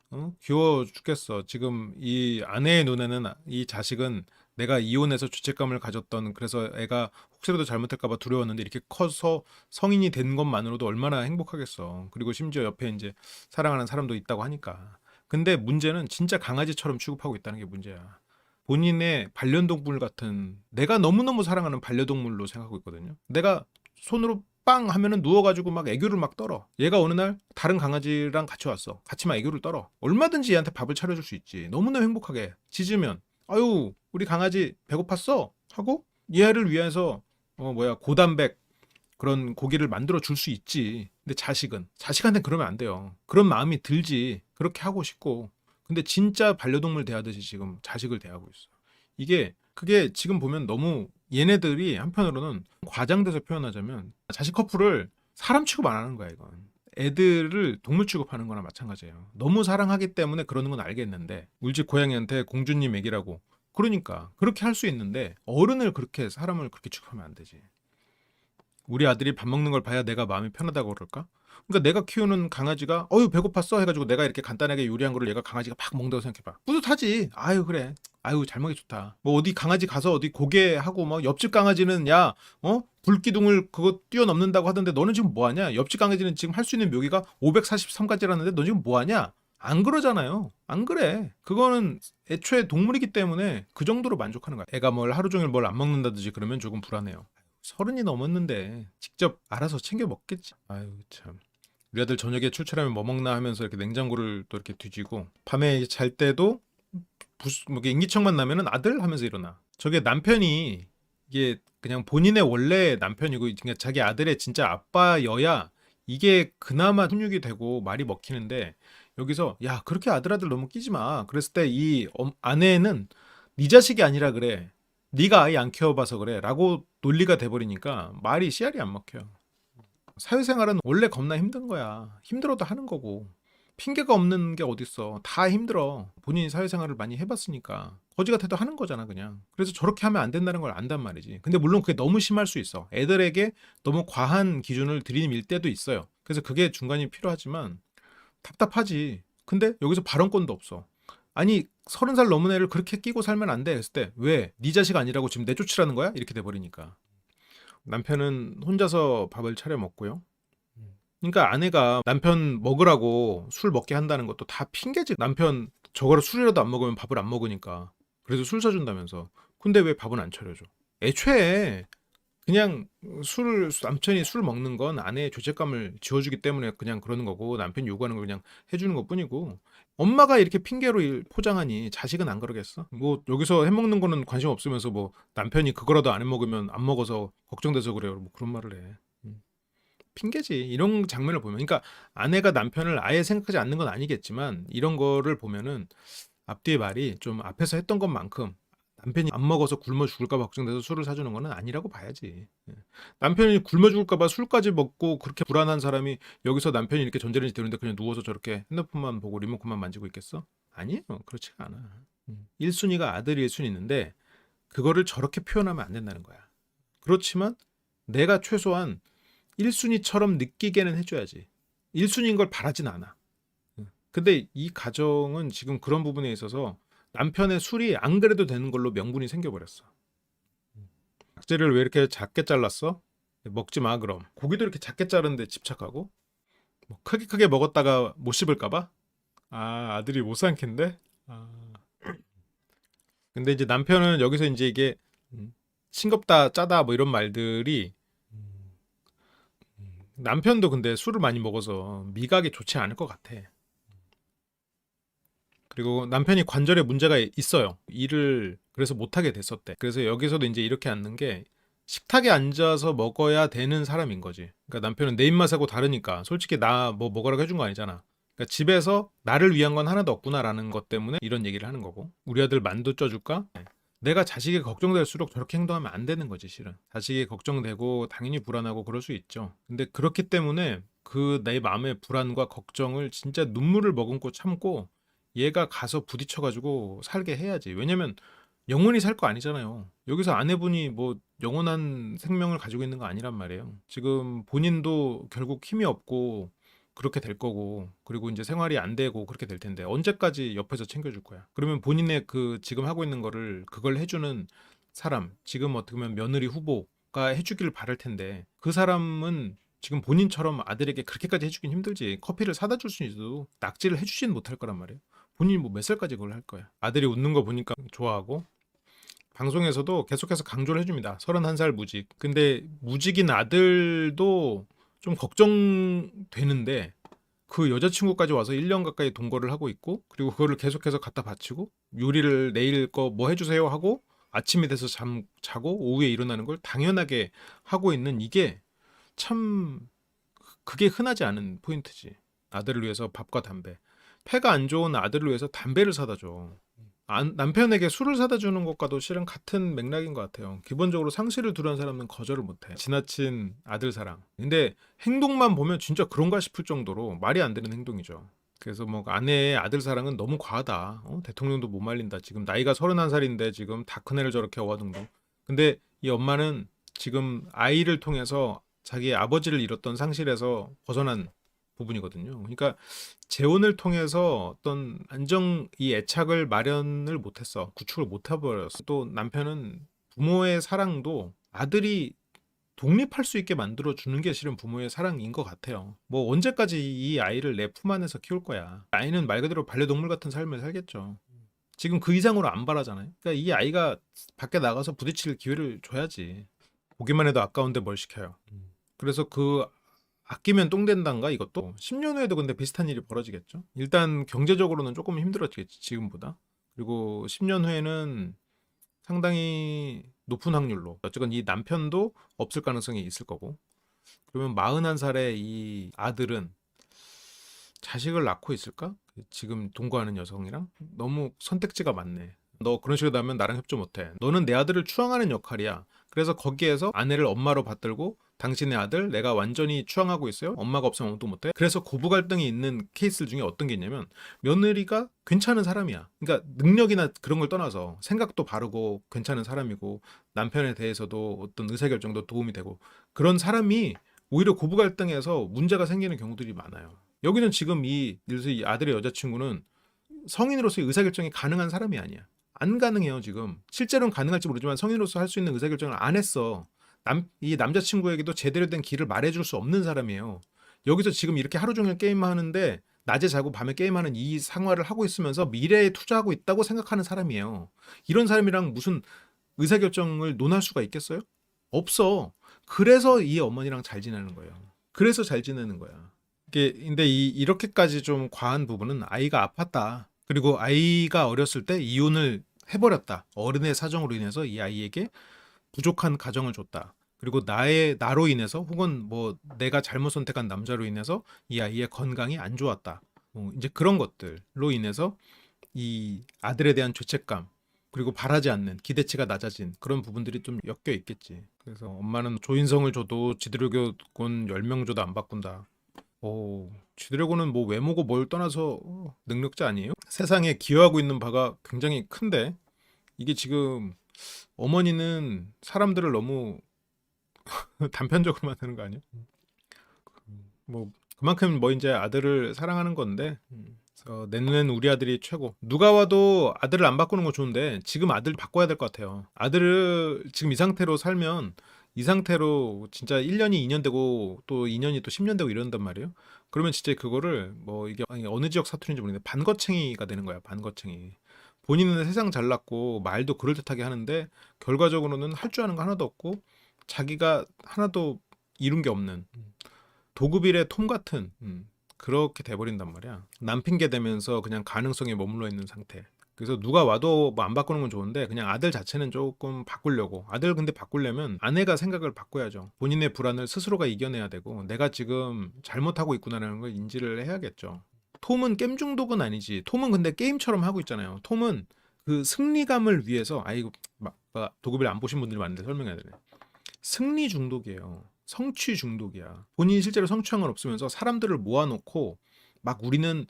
Speaker 1: 귀여워 죽겠어. 지금 이 아내의 눈에는 이 자식은 내가 이혼해서 죄책감을 가졌던 그래서 애가 혹시라도 잘못할까봐 두려웠는데 이렇게 커서 성인이 된 것만으로도 얼마나 행복하겠어. 그리고 심지어 옆에 이제 사랑하는 사람도 있다고 하니까. 근데 문제는 진짜 강아지처럼 취급하고 있다는 게 문제야. 본인의 반려동물 같은 내가 너무너무 사랑하는 반려동물로 생각하고 있거든요. 내가 손으로 빵 하면은 누워가지고 막 애교를 막 떨어. 얘가 어느 날 다른 강아지랑 같이 왔어. 같이 막 애교를 떨어. 얼마든지 얘한테 밥을 차려줄 수 있지. 너무나 행복하게. 짖으면 아유 우리 강아지 배고팠어? 하고 얘를 위해서 고단백 그런 고기를 만들어 줄 수 있지. 근데 자식한테 그러면 안 돼요. 그런 마음이 들지. 그렇게 하고 싶고. 근데 진짜 반려동물 대하듯이 지금 자식을 대하고 있어. 그게 지금 보면 너무 얘네들이 한편으로는 과장돼서 표현하자면 자식 커플을 사람 취급 안 하는 거야, 이건. 애들을 동물 취급하는 거나 마찬가지예요. 너무 사랑하기 때문에 그러는 건 알겠는데 우리 집 고양이한테 공주님 애기라고 그러니까 그렇게 할 수 있는데 어른을 그렇게 사람을 그렇게 취급하면 안 되지. 우리 아들이 밥 먹는 걸 봐야 내가 마음이 편하다고 그럴까? 그러니까 내가 키우는 강아지가 어유 배고팠어 해가지고 내가 이렇게 간단하게 요리한 거를 얘가 강아지가 막 먹는다고 생각해봐. 뿌듯하지. 아유 그래. 아유 잘 먹기 좋다. 뭐 어디 강아지 가서 어디 고개하고 막 옆집 강아지는 야 불기둥을 그거 뛰어넘는다고 하던데 너는 지금 뭐하냐? 옆집 강아지는 지금 할 수 있는 묘기가 543가지라는데 너 지금 뭐하냐? 안 그러잖아요. 안 그래. 그거는 애초에 동물이기 때문에 그 정도로 만족하는 거야. 애가 뭘 하루 종일 뭘 안 먹는다든지 그러면 조금 불안해요. 서른이 넘었는데 직접 알아서 챙겨 먹겠지. 아유 참. 우리 아들 저녁에 출출하면 뭐 먹나 하면서 이렇게 냉장고를 또 이렇게 뒤지고 밤에 잘 때도 뭐 이렇게 인기척만 나면은 아들 하면서 일어나. 저게 남편이 이게 그냥 본인의 원래 남편이고 그러니까 자기 아들의 진짜 아빠여야 이게 그나마 훈육이 되고 말이 먹히는데 여기서 야 그렇게 아들 너무 끼지 마. 그랬을 때 이 아내는 네 자식이 아니라 그래. 네가 아예 안 키워봐서 그래. 라고 논리가 돼버리니까 말이 씨알이 안 먹혀요. 사회생활은 원래 겁나 힘든 거야. 힘들어도 하는 거고. 핑계가 없는 게 어딨어. 다 힘들어. 본인이 사회생활을 많이 해봤으니까. 거지 같아도 하는 거잖아, 그냥. 그래서 저렇게 하면 안 된다는 걸 안단 말이지. 근데 물론 그게 너무 심할 수 있어. 애들에게 너무 과한 기준을 들이밀 때도 있어요. 그래서 그게 중간이 필요하지만 답답하지. 근데 여기서 발언권도 없어. 아니 30살 넘은 애를 그렇게 끼고 살면 안 돼. 했을 때 왜? 네 자식 아니라고 지금 내쫓으라는 거야? 이렇게 돼버리니까. 남편은 혼자서 밥을 차려 먹고요. 그러니까 아내가 남편 먹으라고 술 먹게 한다는 것도 다 핑계지. 남편 저거를 술이라도 안 먹으면 밥을 안 먹으니까. 그래서 술 사준다면서. 근데 왜 밥은 안 차려줘? 애초에 그냥 남편이 술 먹는 건 아내의 죄책감을 지워주기 때문에 그냥 그러는 거고 남편이 요구하는 걸 그냥 해주는 것 뿐이고 엄마가 이렇게 핑계로 포장하니 자식은 안 그러겠어? 뭐 여기서 해먹는 거는 관심 없으면서 뭐 남편이 그거라도 안 해먹으면 안 먹어서 걱정돼서 그래요. 뭐 그런 말을 해. 핑계지. 이런 장면을 보면 그러니까 아내가 남편을 아예 생각하지 않는 건 아니겠지만 이런 거를 보면은 앞뒤의 말이 좀 앞에서 했던 것만큼 남편이 안 먹어서 굶어 죽을까 봐 걱정돼서 술을 사주는 거는 아니라고 봐야지. 예. 남편이 굶어 죽을까 봐 술까지 먹고 그렇게 불안한 사람이 여기서 남편이 이렇게 전자레인지 데우는데 그냥 누워서 저렇게 핸드폰만 보고 리모컨만 만지고 있겠어? 아니에요. 그렇지가 않아. 1순위가 아들일 순 있는데 그거를 저렇게 표현하면 안 된다는 거야. 그렇지만 내가 최소한 1순위처럼 느끼게는 해줘야지. 1순위인 걸 바라진 않아. 근데 이 가정은 지금 그런 부분에 있어서 남편의 술이 안 그래도 되는 걸로 명분이 생겨버렸어. 낙지를 왜 이렇게 작게 잘랐어? 먹지 마 그럼. 고기도 이렇게 작게 자르는데 집착하고 뭐 크게 먹었다가 못 씹을까봐? 아 아들이 못 삼킨데? 아. 근데 이제 남편은 여기서 이제 이게 싱겁다 짜다 뭐 이런 말들이 남편도 근데 술을 많이 먹어서 미각이 좋지 않을 것 같아. 그리고 남편이 관절에 문제가 있어요. 일을 그래서 못하게 됐었대. 그래서 여기서도 이제 이렇게 앉는 게 식탁에 앉아서 먹어야 되는 사람인 거지. 그러니까 남편은 내 입맛하고 다르니까 솔직히 나 뭐 먹으라고 해준 거 아니잖아. 그러니까 집에서 나를 위한 건 하나도 없구나라는 것 때문에 이런 얘기를 하는 거고. 우리 아들 만두 쪄줄까? 내가 자식이 걱정될수록 저렇게 행동하면 안 되는 거지 실은. 자식이 걱정되고 당연히 불안하고 그럴 수 있죠. 근데 그렇기 때문에 그 내 마음의 불안과 걱정을 진짜 눈물을 머금고 참고 얘가 가서 부딪혀가지고 살게 해야지. 왜냐면 영원히 살 거 아니잖아요. 여기서 아내분이 뭐 영원한 생명을 가지고 있는 거 아니란 말이에요. 지금 본인도 결국 힘이 없고 그렇게 될 거고, 그리고 이제 생활이 안 되고 그렇게 될 텐데 언제까지 옆에서 챙겨줄 거야? 그러면 본인의 그 지금 하고 있는 거를 그걸 해주는 사람, 지금 어떻게 보면 며느리 후보가 해주기를 바랄 텐데 그 사람은 지금 본인처럼 아들에게 그렇게까지 해주긴 힘들지. 커피를 사다 줄 수는 있어도 낙지를 해주지는 못할 거란 말이에요. 본인이 뭐 몇 살까지 그걸 할 거야. 아들이 웃는 거 보니까 좋아하고 방송에서도 계속해서 강조를 해줍니다. 31살 무직. 근데 무직인 아들도 좀 걱정되는데 그 여자친구까지 와서 1년 가까이 동거를 하고 있고 그리고 그거를 계속해서 갖다 바치고 요리를 내일 거 뭐 해주세요 하고 아침이 돼서 자고 오후에 일어나는 걸 당연하게 하고 있는 이게 참 그게 흔하지 않은 포인트지. 아들을 위해서 밥과 담배. 폐가 안 좋은 아들을 위해서 담배를 사다 줘. 남편에게 술을 사다 주는 것과도 실은 같은 맥락인 것 같아요. 기본적으로 상실을 두려운 사람은 거절을 못해. 지나친 아들 사랑. 근데 행동만 보면 진짜 그런가 싶을 정도로 말이 안 되는 행동이죠. 그래서 뭐 아내의 아들 사랑은 너무 과하다. 대통령도 못 말린다. 지금 나이가 31살인데 지금 다 큰 애를 저렇게 어와둥둥. 근데 이 엄마는 지금 아이를 통해서 자기 아버지를 잃었던 상실에서 벗어난 부분이거든요. 그러니까 재혼을 통해서 어떤 이 애착을 마련을 못했어. 구축을 못 해버렸어. 또 남편은 부모의 사랑도 아들이 독립할 수 있게 만들어 주는 게 실은 부모의 사랑인 것 같아요. 뭐 언제까지 이 아이를 내 품 안에서 키울 거야. 아이는 말 그대로 반려동물 같은 삶을 살겠죠. 지금 그 이상으로 안 바라잖아요. 그러니까 이 아이가 밖에 나가서 부딪힐 기회를 줘야지. 보기만 해도 아까운데 뭘 시켜요. 그래서 그 아끼면 똥 된단가 이것도 10년 후에도 근데 비슷한 일이 벌어지겠죠. 일단 경제적으로는 조금 힘들어지겠지 지금보다. 그리고 10년 후에는 상당히 높은 확률로 어쨌건 이 남편도 없을 가능성이 있을 거고, 그러면 41살의 이 아들은 자식을 낳고 있을까? 지금 동거하는 여성이랑 너무 선택지가 많네. 너 그런 식으로 하면 나랑 협조 못해. 너는 내 아들을 추앙하는 역할이야. 그래서 거기에서 아내를 엄마로 받들고 당신의 아들 내가 완전히 추앙하고 있어요. 엄마가 없으면 아무것도 못해. 그래서 고부 갈등이 있는 케이스 중에 어떤 게 있냐면 며느리가 괜찮은 사람이야. 그러니까 능력이나 그런 걸 떠나서 생각도 바르고 괜찮은 사람이고 남편에 대해서도 어떤 의사결정도 도움이 되고 그런 사람이 오히려 고부 갈등에서 문제가 생기는 경우들이 많아요. 여기는 지금 이 아들의 여자친구는 성인으로서의 의사결정이 가능한 사람이 아니야. 안 가능해요, 지금. 실제로는 가능할지 모르지만 성인으로서 할 수 있는 의사결정을 안 했어. 이 남자친구에게도 제대로 된 길을 말해줄 수 없는 사람이에요. 여기서 지금 이렇게 하루 종일 게임하는데 낮에 자고 밤에 게임하는 이 생활을 하고 있으면서 미래에 투자하고 있다고 생각하는 사람이에요. 이런 사람이랑 무슨 의사결정을 논할 수가 있겠어요? 없어. 그래서 이 어머니랑 잘 지내는 거예요. 그래서 잘 지내는 거야. 근데 이렇게까지 좀 과한 부분은 아이가 아팠다. 그리고 아이가 어렸을 때 이혼을 해버렸다. 어른의 사정으로 인해서 이 아이에게 부족한 가정을 줬다. 그리고 나로 인해서 혹은 뭐 내가 잘못 선택한 남자로 인해서 이 아이의 건강이 안 좋았다. 이제 그런 것들로 인해서 이 아들에 대한 죄책감, 그리고 바라지 않는 기대치가 낮아진 그런 부분들이 좀 엮여 있겠지. 그래서 엄마는 조인성을 줘도 지드래곤 10명 줘도 안 바꾼다. 지드래곤은 뭐 외모고 뭘 떠나서 능력자 아니에요? 세상에 기여하고 있는 바가 굉장히 큰데 이게 지금 어머니는 사람들을 너무 단편적으로 만드는 거 아니야? 뭐 그만큼 뭐 이제 아들을 사랑하는 건데, 그래서 내 눈에는 우리 아들이 최고. 누가 와도 아들을 안 바꾸는 거 좋은데 지금 아들 바꿔야 될 것 같아요. 아들을 지금 이 상태로 살면 이 상태로 진짜 1년이 2년 되고 또 2년이 또 10년 되고 이런단 말이에요. 그러면 진짜 그거를 뭐 이게 어느 지역 사투리인지 모르겠는데 반거챙이가 되는 거야. 반거챙이. 본인은 세상 잘났고 말도 그럴듯하게 하는데 결과적으로는 할 줄 아는 거 하나도 없고 자기가 하나도 이룬 게 없는 도급일의 톰 같은, 그렇게 돼버린단 말이야. 남 핑계 대면서 그냥 가능성에 머물러 있는 상태. 그래서 누가 와도 뭐 안 바꾸는 건 좋은데 그냥 아들 자체는 조금 바꾸려고. 아들 근데 바꾸려면 아내가 생각을 바꿔야죠. 본인의 불안을 스스로가 이겨내야 되고 내가 지금 잘못하고 있구나라는 걸 인지를 해야겠죠. 톰은 게임 중독은 아니지. 톰은 근데 게임처럼 하고 있잖아요. 톰은 그 승리감을 위해서, 아이고 도급일 안 보신 분들이 많은데 설명해야 되네. 승리 중독이에요. 성취 중독이야. 본인이 실제로 성취한 건 없으면서 사람들을 모아놓고 막 우리는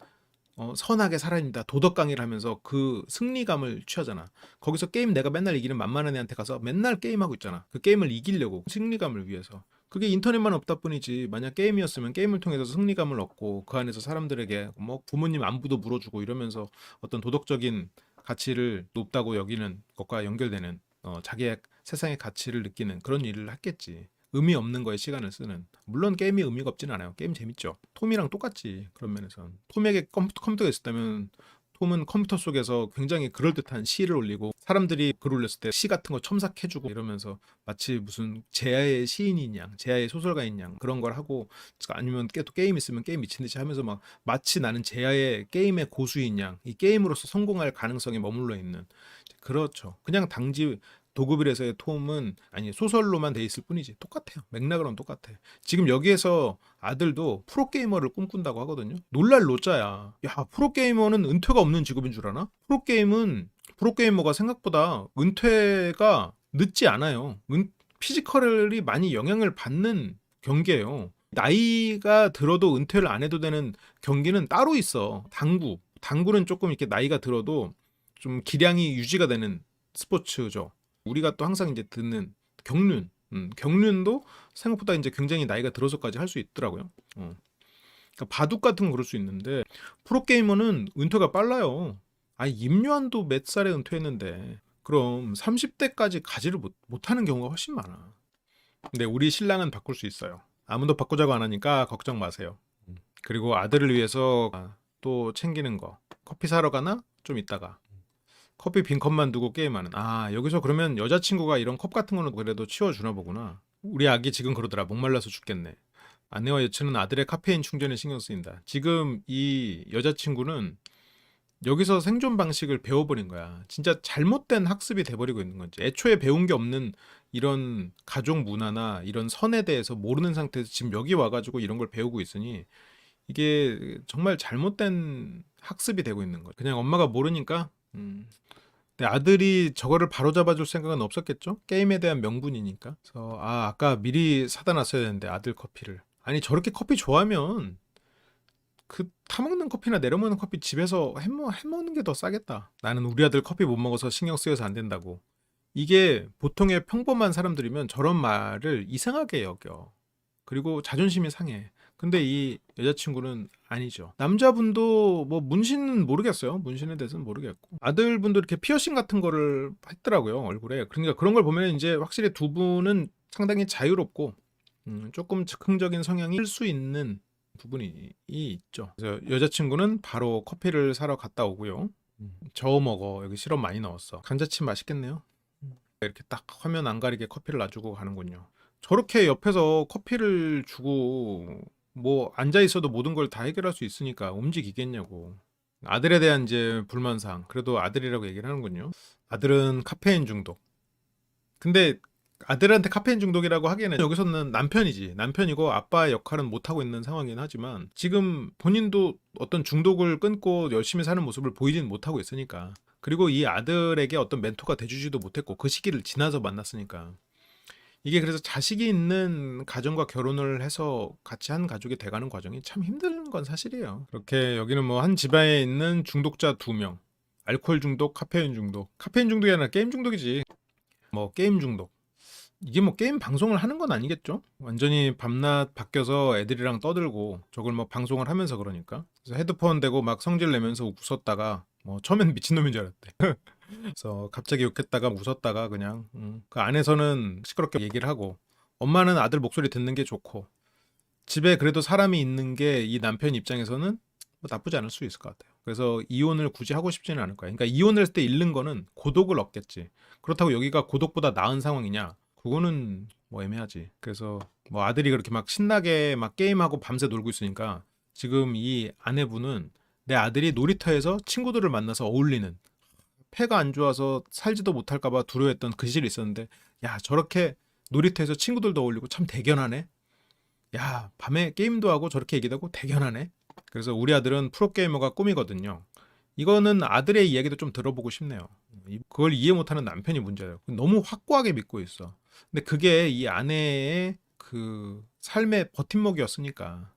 Speaker 1: 선하게 살아야 된다. 도덕 강의를 하면서 그 승리감을 취하잖아. 거기서 게임 내가 맨날 이기는 만만한 애한테 가서 맨날 게임하고 있잖아. 그 게임을 이기려고 승리감을 위해서. 그게 인터넷만 없다 뿐이지. 만약 게임이었으면 게임을 통해서 승리감을 얻고 그 안에서 사람들에게 뭐 부모님 안부도 물어주고 이러면서 어떤 도덕적인 가치를 높다고 여기는 것과 연결되는 자기의 세상의 가치를 느끼는 그런 일을 했겠지. 의미 없는 거에 시간을 쓰는. 물론 게임이 의미가 없진 않아요. 게임 재밌죠. 톰이랑 똑같지. 그런 면에선. 톰에게 컴퓨터가 있었다면 톰은 컴퓨터 속에서 굉장히 그럴듯한 시를 올리고 사람들이 글 올렸을 때 시 같은 거 첨삭해주고 이러면서 마치 무슨 제야의 시인인 양, 제야의 소설가인 양 그런 걸 하고, 아니면 또 게임 있으면 게임 미친 듯이 하면서 막 마치 나는 제야의 게임의 고수인 양, 이 게임으로서 성공할 가능성에 머물러 있는. 그렇죠. 그냥 당지 도급일에서의 톰은 아니 소설로만 돼 있을 뿐이지 똑같아요. 맥락으로는 똑같아. 지금 여기에서 아들도 프로게이머를 꿈꾼다고 하거든요. 놀랄 노자야. 야, 프로게이머는 은퇴가 없는 직업인 줄 아나? 프로게이머가 생각보다 은퇴가 늦지 않아요. 피지컬이 많이 영향을 받는 경기예요. 나이가 들어도 은퇴를 안 해도 되는 경기는 따로 있어. 당구는 조금 이렇게 나이가 들어도 좀 기량이 유지가 되는 스포츠죠. 우리가 또 항상 이제 듣는 경륜도 생각보다 이제 굉장히 나이가 들어서까지 할 수 있더라고요. 그러니까 바둑 같은 건 그럴 수 있는데 프로게이머는 은퇴가 빨라요. 아니 임요한도 몇 살에 은퇴했는데 그럼 30대까지 가지를 못하는 경우가 훨씬 많아. 근데 우리 신랑은 바꿀 수 있어요. 아무도 바꾸자고 안 하니까 걱정 마세요. 그리고 아들을 위해서 또 챙기는 거. 커피 사러 가나? 좀 이따가. 커피 빈 컵만 두고 게임하는. 아, 여기서 그러면 여자친구가 이런 컵 같은 거는 그래도 치워주나 보구나. 우리 아기 지금 그러더라. 목말라서 죽겠네. 아내와 여친은 아들의 카페인 충전에 신경 쓰인다. 지금 이 여자친구는 여기서 생존 방식을 배워버린 거야. 진짜 잘못된 학습이 돼버리고 있는 거지. 애초에 배운 게 없는 이런 가족 문화나 이런 선에 대해서 모르는 상태에서 지금 여기 와가지고 이런 걸 배우고 있으니 이게 정말 잘못된 학습이 되고 있는 거야. 그냥 엄마가 모르니까 근데 아들이 저거를 바로잡아줄 생각은 없었겠죠? 게임에 대한 명분이니까. 그래서 아까 미리 사다 놨어야 되는데 아들 커피를. 아니 저렇게 커피 좋아하면 그 타먹는 커피나 내려먹는 커피 집에서 해먹는 게 더 싸겠다. 나는 우리 아들 커피 못 먹어서 신경 쓰여서 안 된다고. 이게 보통의 평범한 사람들이면 저런 말을 이상하게 여겨. 그리고 자존심이 상해. 근데 이 여자친구는 아니죠. 남자분도 뭐 문신은 모르겠어요. 문신에 대해서는 모르겠고. 아들분도 이렇게 피어싱 같은 거를 했더라고요. 얼굴에. 그러니까 그런 걸 보면 이제 확실히 두 분은 상당히 자유롭고 조금 즉흥적인 성향이 있을 수 있는 부분이 있죠. 그래서 여자친구는 바로 커피를 사러 갔다 오고요. 저어 먹어. 여기 시럽 많이 넣었어. 감자칩 맛있겠네요. 이렇게 딱 화면 안 가리게 커피를 놔주고 가는군요. 저렇게 옆에서 커피를 주고 뭐 앉아 있어도 모든 걸 다 해결할 수 있으니까 움직이겠냐고. 아들에 대한 이제 불만사항. 그래도 아들이라고 얘기를 하는군요. 아들은 카페인 중독. 근데 아들한테 카페인 중독이라고 하기에는 여기서는 남편이지. 남편이고 아빠의 역할은 못하고 있는 상황이긴 하지만 지금 본인도 어떤 중독을 끊고 열심히 사는 모습을 보이진 못하고 있으니까. 그리고 이 아들에게 어떤 멘토가 돼주지도 못했고 그 시기를 지나서 만났으니까. 이게 그래서 자식이 있는 가정과 결혼을 해서 같이 한 가족이 돼가는 과정이 참 힘든 건 사실이에요. 그렇게 여기는 뭐 한 집안에 있는 중독자 2명. 알코올 중독, 카페인 중독. 카페인 중독이 아니라 게임 중독이지. 뭐 게임 중독. 이게 뭐 게임 방송을 하는 건 아니겠죠? 완전히 밤낮 바뀌어서 애들이랑 떠들고 저걸 뭐 방송을 하면서 그러니까. 그래서 헤드폰 대고 막 성질 내면서 웃었다가 뭐 처음엔 미친놈인 줄 알았대. 그래서 갑자기 욕했다가 웃었다가 그냥 그 안에서는 시끄럽게 얘기를 하고 엄마는 아들 목소리 듣는 게 좋고 집에 그래도 사람이 있는 게 이 남편 입장에서는 뭐 나쁘지 않을 수 있을 것 같아요. 그래서 이혼을 굳이 하고 싶지는 않을 거야. 그러니까 이혼을 했을 때 잃는 거는 고독을 얻겠지. 그렇다고 여기가 고독보다 나은 상황이냐? 그거는 뭐 애매하지. 그래서 뭐 아들이 그렇게 막 신나게 막 게임하고 밤새 놀고 있으니까 지금 이 아내분은 내 아들이 놀이터에서 친구들을 만나서 어울리는 폐가 안 좋아서 살지도 못할까 봐 두려워했던 그 시절이 있었는데 야 저렇게 놀이터에서 친구들도 어울리고 참 대견하네. 야 밤에 게임도 하고 저렇게 얘기도 하고 대견하네. 그래서 우리 아들은 프로게이머가 꿈이거든요. 이거는 아들의 이야기도 좀 들어보고 싶네요. 그걸 이해 못하는 남편이 문제예요. 너무 확고하게 믿고 있어. 근데 그게 이 아내의 그 삶의 버팀목이었으니까.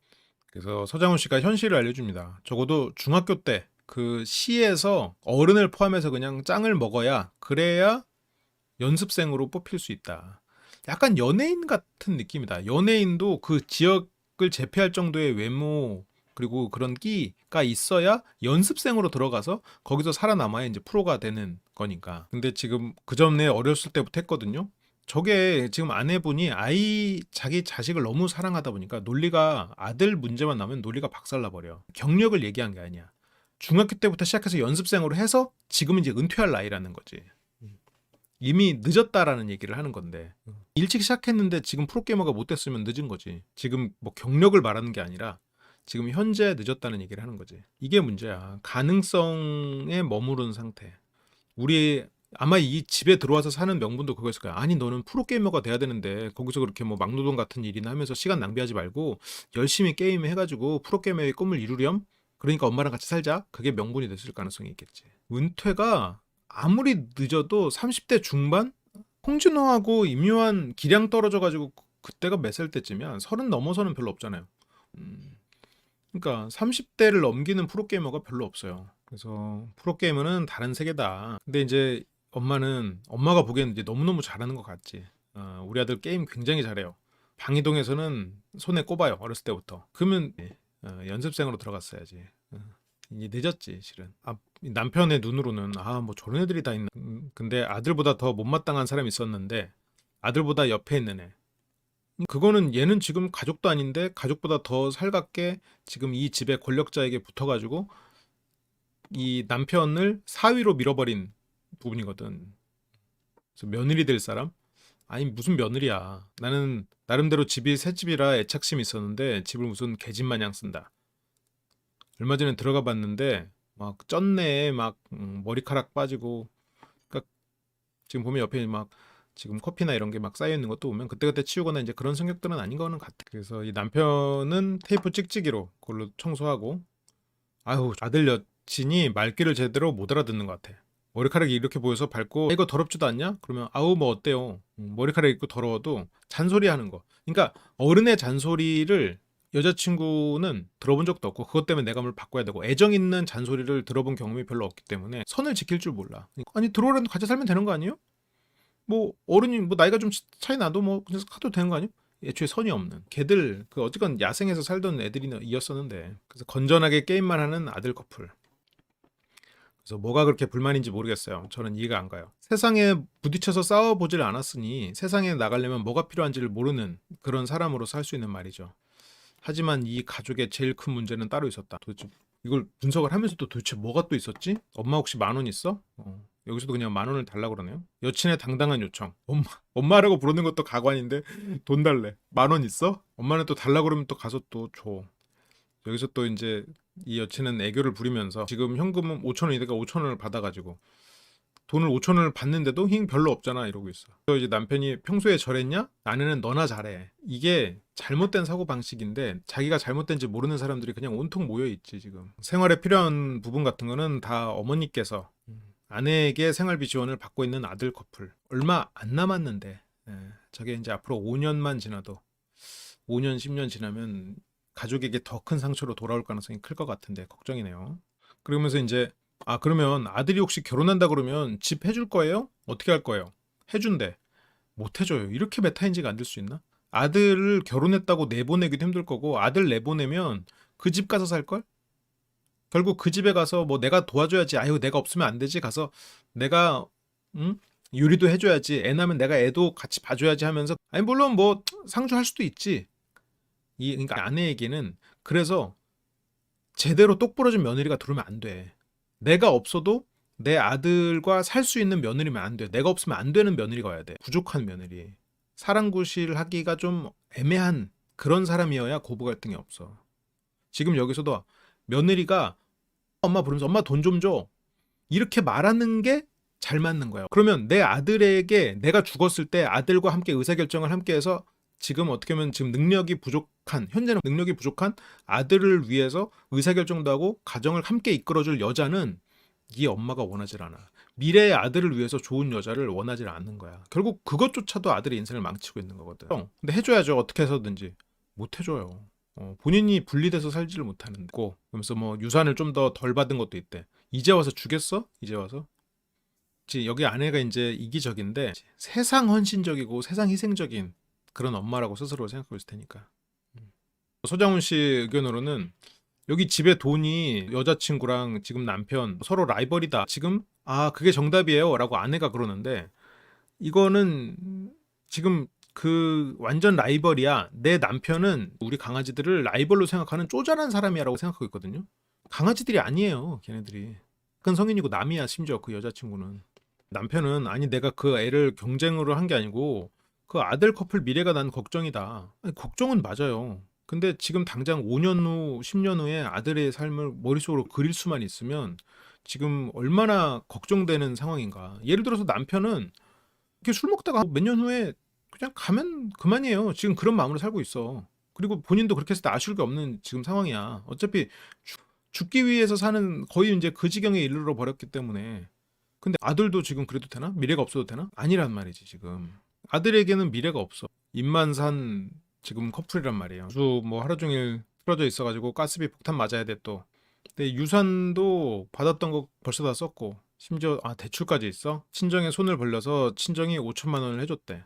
Speaker 1: 그래서 서장훈 씨가 현실을 알려줍니다. 적어도 중학교 때 그 시에서 어른을 포함해서 그냥 짱을 먹어야 그래야 연습생으로 뽑힐 수 있다. 약간 연예인 같은 느낌이다. 연예인도 그 지역을 제패할 정도의 외모 그리고 그런 끼가 있어야 연습생으로 들어가서 거기서 살아남아야 이제 프로가 되는 거니까. 근데 지금 그 전에 어렸을 때부터 했거든요. 저게 지금 아내분이 자기 자식을 너무 사랑하다 보니까 논리가 아들 문제만 나면 논리가 박살나버려. 경력을 얘기한 게 아니야. 중학교 때부터 시작해서 연습생으로 해서 지금은 이제 은퇴할 나이라는 거지. 이미 늦었다라는 얘기를 하는 건데 일찍 시작했는데 지금 프로게이머가 못 됐으면 늦은 거지. 지금 뭐 경력을 말하는 게 아니라 지금 현재 늦었다는 얘기를 하는 거지. 이게 문제야. 가능성에 머무른 상태. 우리 아마 이 집에 들어와서 사는 명분도 그거였을 거야. 아니 너는 프로게이머가 돼야 되는데 거기서 그렇게 뭐 막노동 같은 일이나 하면서 시간 낭비하지 말고 열심히 게임 해가지고 프로게이머의 꿈을 이루렴. 그러니까 엄마랑 같이 살자. 그게 명분이 됐을 가능성이 있겠지. 은퇴가 아무리 늦어도 30대 중반? 홍진호하고 임요한 기량 떨어져가지고 그때가 몇 살 때쯤이야? 30 넘어서는 별로 없잖아요. 그러니까 30대를 넘기는 프로게이머가 별로 없어요. 그래서 프로게이머는 다른 세계다. 근데 이제 엄마가 보기에는 이제 너무너무 잘하는 것 같지. 우리 아들 게임 굉장히 잘해요. 방이동에서는 손에 꼽아요. 어렸을 때부터. 그러면 연습생으로 들어갔어야지. 이제 늦었지 실은. 남편의 눈으로는 뭐 저런 애들이 다 있나. 근데 아들보다 더 못마땅한 사람이 있었는데 아들보다 옆에 있는 애. 그거는 얘는 지금 가족도 아닌데 가족보다 더 살갑게 지금 이 집의 권력자에게 붙어가지고 이 남편을 사위로 밀어버린 부분이거든. 그래서 며느리 될 사람? 아니 무슨 며느리야. 나는 나름대로 집이 새 집이라 애착심이 있었는데 집을 무슨 개집 마냥 쓴다. 얼마 전에 들어가 봤는데 막 쩐네 막 머리카락 빠지고 그러니까 지금 보면 옆에 막 지금 커피나 이런 게 막 쌓여 있는 것도 보면 그때그때 치우거나 이제 그런 성격들은 아닌 거는 같아. 그래서 이 남편은 테이프 찍찍이로 그걸로 청소하고 아유 아들 여친이 말귀를 제대로 못 알아듣는 것 같아. 머리카락이 이렇게 보여서 밟고 이거 더럽지도 않냐? 그러면 아우 뭐 어때요? 머리카락 있고 더러워도 잔소리하는 거. 그러니까 어른의 잔소리를 여자친구는 들어본 적도 없고 그것 때문에 내가 뭘 바꿔야 되고 애정 있는 잔소리를 들어본 경험이 별로 없기 때문에 선을 지킬 줄 몰라. 아니 들어오라도 같이 살면 되는 거 아니에요? 뭐 어른이 뭐 나이가 좀 차이 나도 뭐 그냥 가도 되는 거 아니에요? 애초에 선이 없는 걔들 그 어쨌건 야생에서 살던 애들이었었는데 그래서 건전하게 게임만 하는 아들 커플. 그래서 뭐가 그렇게 불만인지 모르겠어요. 저는 이해가 안 가요. 세상에 부딪혀서 싸워보질 않았으니 세상에 나가려면 뭐가 필요한지를 모르는 그런 사람으로서 할 수 있는 말이죠. 하지만 이 가족의 제일 큰 문제는 따로 있었다. 도대체 이걸 분석을 하면서도 도대체 뭐가 또 있었지? 엄마 혹시 10,000원 있어? 여기서도 그냥 10,000원을 달라고 그러네요. 여친의 당당한 요청. 엄마라고 부르는 것도 가관인데 돈 달래. 10,000원 있어? 엄마는 또 달라고 그러면 또 가서 또 줘. 여기서 또 이제 이 여친은 애교를 부리면서 지금 현금은 5,000원이니까 5,000원을 받아가지고 돈을 5,000원을 받는데도 힘 별로 없잖아 이러고 있어. 그래서 이제 남편이 평소에 저랬냐? 아내는 너나 잘해. 이게 잘못된 사고 방식인데 자기가 잘못된지 모르는 사람들이 그냥 온통 모여 있지 지금. 생활에 필요한 부분 같은 거는 다 어머니께서 아내에게 생활비 지원을 받고 있는 아들 커플. 얼마 안 남았는데 저게 이제 앞으로 5년만 지나도 5년 10년 지나면 가족에게 더 큰 상처로 돌아올 가능성이 클 것 같은데 걱정이네요. 그러면서 이제 그러면 아들이 혹시 결혼한다 그러면 집 해줄 거예요? 어떻게 할 거예요? 해준대. 못 해줘요. 이렇게 메타인지가 안 될 수 있나? 아들을 결혼했다고 내보내기도 힘들 거고 아들 내보내면 그 집 가서 살 걸? 결국 그 집에 가서 뭐 내가 도와줘야지. 아유 내가 없으면 안 되지. 가서 내가 응? 요리도 해줘야지. 애 낳으면 내가 애도 같이 봐줘야지 하면서 아니 물론 뭐 상주할 수도 있지. 그러니까 아내에게는 그래서 제대로 똑부러진 며느리가 들어오면 안 돼. 내가 없어도 내 아들과 살 수 있는 며느리면 안 돼. 내가 없으면 안 되는 며느리가 와야 돼. 부족한 며느리. 사랑구실 하기가 좀 애매한 그런 사람이어야 고부 갈등이 없어. 지금 여기서도 며느리가 엄마 부르면서 엄마 돈 좀 줘. 이렇게 말하는 게 잘 맞는 거야. 그러면 내 아들에게 내가 죽었을 때 아들과 함께 의사결정을 함께 해서 지금 어떻게 보면 지금 능력이 부족한 현재는 능력이 부족한 아들을 위해서 의사결정도 하고 가정을 함께 이끌어줄 여자는 이 엄마가 원하질 않아. 미래의 아들을 위해서 좋은 여자를 원하질 않는 거야. 결국 그것조차도 아들의 인생을 망치고 있는 거거든. 근데 해줘야죠. 어떻게 해서든지. 못 해줘요. 본인이 분리돼서 살지를 못하는데. 그러면서 뭐 유산을 좀 더 덜 받은 것도 있대. 이제 와서 주겠어? 이제 와서? 여기 아내가 이제 이기적인데 세상 헌신적이고 세상 희생적인 그런 엄마라고 스스로 생각하고 있을 테니까. 소장훈 씨 의견으로는 여기 집에 돈이 여자친구랑 지금 남편 서로 라이벌이다. 지금 그게 정답이에요 라고 아내가 그러는데 이거는 지금 그 완전 라이벌이야. 내 남편은 우리 강아지들을 라이벌로 생각하는 쪼잔한 사람이라고 생각하고 있거든요. 강아지들이 아니에요 걔네들이. 큰 성인이고 남이야. 심지어 그 여자친구는. 남편은 아니 내가 그 애를 경쟁으로 한 게 아니고 그 아들 커플 미래가 난 걱정이다. 아니, 걱정은 맞아요. 근데 지금 당장 5년 후, 10년 후에 아들의 삶을 머릿속으로 그릴 수만 있으면 지금 얼마나 걱정되는 상황인가. 예를 들어서 남편은 이렇게 술 먹다가 몇 년 후에 그냥 가면 그만이에요. 지금 그런 마음으로 살고 있어. 그리고 본인도 그렇게 했을 때 아쉬울 게 없는 지금 상황이야. 어차피 죽기 위해서 사는 거의 이제 그 지경에 이르러 버렸기 때문에. 근데 아들도 지금 그래도 되나? 미래가 없어도 되나? 아니란 말이지 지금. 아들에게는 미래가 없어. 입만 산 지금 커플이란 말이에요. 아주 뭐 하루 종일 틀어져 있어가지고 가스비 폭탄 맞아야 돼 또. 근데 유산도 받았던 거 벌써 다 썼고 심지어 대출까지 있어? 친정에 손을 벌려서 친정이 5천만 원을 해줬대.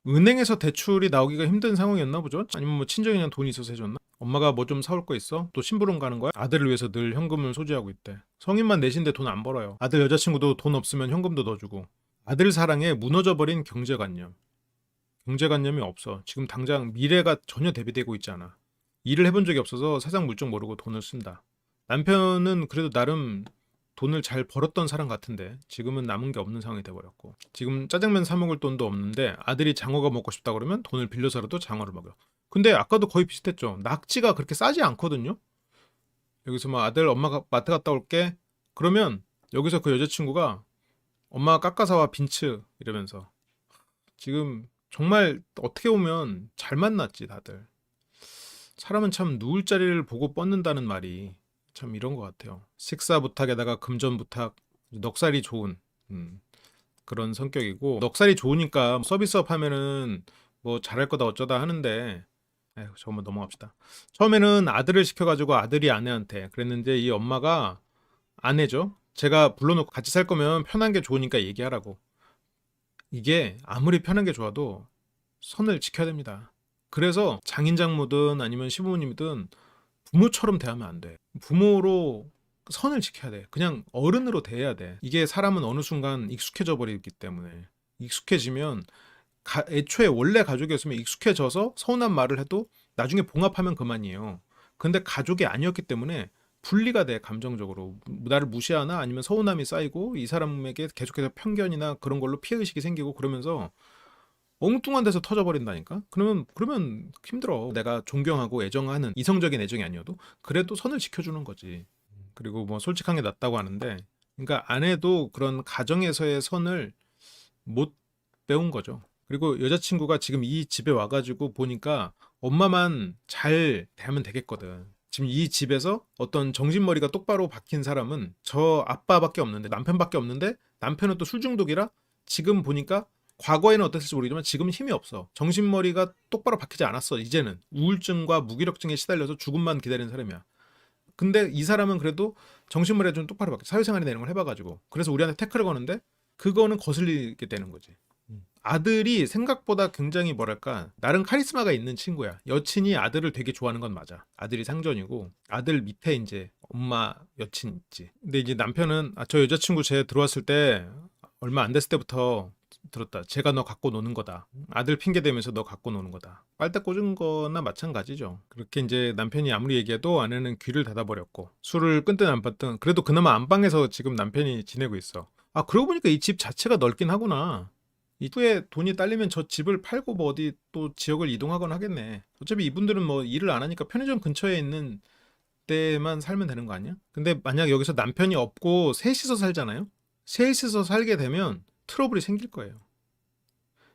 Speaker 1: 은행에서 대출이 나오기가 힘든 상황이었나 보죠? 아니면 뭐 친정이 그냥 돈이 있어서 해줬나? 엄마가 뭐 좀 사올 거 있어? 또 심부름 가는 거야? 아들을 위해서 늘 현금을 소지하고 있대. 성인만 내신데 돈 안 벌어요. 아들 여자친구도 돈 없으면 현금도 넣어주고. 아들 사랑에 무너져버린 경제관념. 경제관념이 없어. 지금 당장 미래가 전혀 대비되고 있지 않아. 일을 해본 적이 없어서 세상 물정 모르고 돈을 쓴다. 남편은 그래도 나름 돈을 잘 벌었던 사람 같은데 지금은 남은 게 없는 상황이 돼버렸고, 지금 짜장면 사 먹을 돈도 없는데 아들이 장어가 먹고 싶다 그러면 돈을 빌려서라도 장어를 먹여. 근데 아까도 거의 비슷했죠. 낙지가 그렇게 싸지 않거든요. 여기서 막 아들 엄마가 마트 갔다 올게 그러면 여기서 그 여자친구가 엄마가 깎아사와 빈츠 이러면서, 지금 정말 어떻게 보면 잘 만났지 다들. 사람은 참 누울 자리를 보고 뻗는다는 말이 참 이런 것 같아요. 식사 부탁에다가 금전 부탁, 넉살이 좋은 그런 성격이고, 넉살이 좋으니까 서비스업 하면은 뭐 잘할 거다 어쩌다 하는데, 에휴, 저거 넘어갑시다. 처음에는 아들을 시켜가지고 아들이 아내한테 그랬는데 이 엄마가 아내죠. 제가 불러놓고 같이 살 거면 편한 게 좋으니까 얘기하라고. 이게 아무리 편한 게 좋아도 선을 지켜야 됩니다. 그래서 장인장모든 아니면 시부모님이든 부모처럼 대하면 안 돼. 부모로 선을 지켜야 돼. 그냥 어른으로 대해야 돼. 이게 사람은 어느 순간 익숙해져 버리기 때문에, 익숙해지면 애초에 원래 가족이었으면 익숙해져서 서운한 말을 해도 나중에 봉합하면 그만이에요. 근데 가족이 아니었기 때문에 분리가 돼, 감정적으로. 나를 무시하나 아니면 서운함이 쌓이고 이 사람에게 계속해서 편견이나 그런 걸로 피해의식이 생기고 그러면서 엉뚱한 데서 터져버린다니까. 그러면 힘들어. 내가 존경하고 애정하는 이성적인 애정이 아니어도 그래도 선을 지켜주는 거지. 그리고 뭐 솔직한 게 낫다고 하는데, 그러니까 아내도 그런 가정에서의 선을 못 배운 거죠. 그리고 여자친구가 지금 이 집에 와가지고 보니까 엄마만 잘 대하면 되겠거든. 지금 이 집에서 어떤 정신머리가 똑바로 박힌 사람은 저 아빠밖에 없는데, 남편밖에 없는데, 남편은 또 술 중독이라 지금 보니까, 과거에는 어땠을지 모르지만 지금은 힘이 없어. 정신머리가 똑바로 박히지 않았어. 이제는 우울증과 무기력증에 시달려서 죽음만 기다리는 사람이야. 근데 이 사람은 그래도 정신머리가 좀 똑바로 박혀, 사회생활이나 이런 걸 해봐가지고, 그래서 우리한테 태클을 거는데 그거는 거슬리게 되는 거지. 아들이 생각보다 굉장히 뭐랄까 나름 카리스마가 있는 친구야. 여친이 아들을 되게 좋아하는 건 맞아. 아들이 상전이고 아들 밑에 이제 엄마 여친 있지. 근데 이제 남편은 저 여자친구 쟤 들어왔을 때 얼마 안 됐을 때부터 들었다. 제가 너 갖고 노는 거다. 아들 핑계 대면서 너 갖고 노는 거다. 빨대 꽂은 거나 마찬가지죠. 그렇게 이제 남편이 아무리 얘기해도 아내는 귀를 닫아버렸고, 술을 끊든 안 끊든 그래도 그나마 안방에서 지금 남편이 지내고 있어. 그러고 보니까 이 집 자체가 넓긴 하구나. 이후에 돈이 딸리면 저 집을 팔고 뭐 어디 또 지역을 이동하거나 하겠네. 어차피 이분들은 뭐 일을 안 하니까 편의점 근처에 있는 데만 살면 되는 거 아니야? 근데 만약 여기서 남편이 없고 셋이서 살잖아요? 셋이서 살게 되면 트러블이 생길 거예요.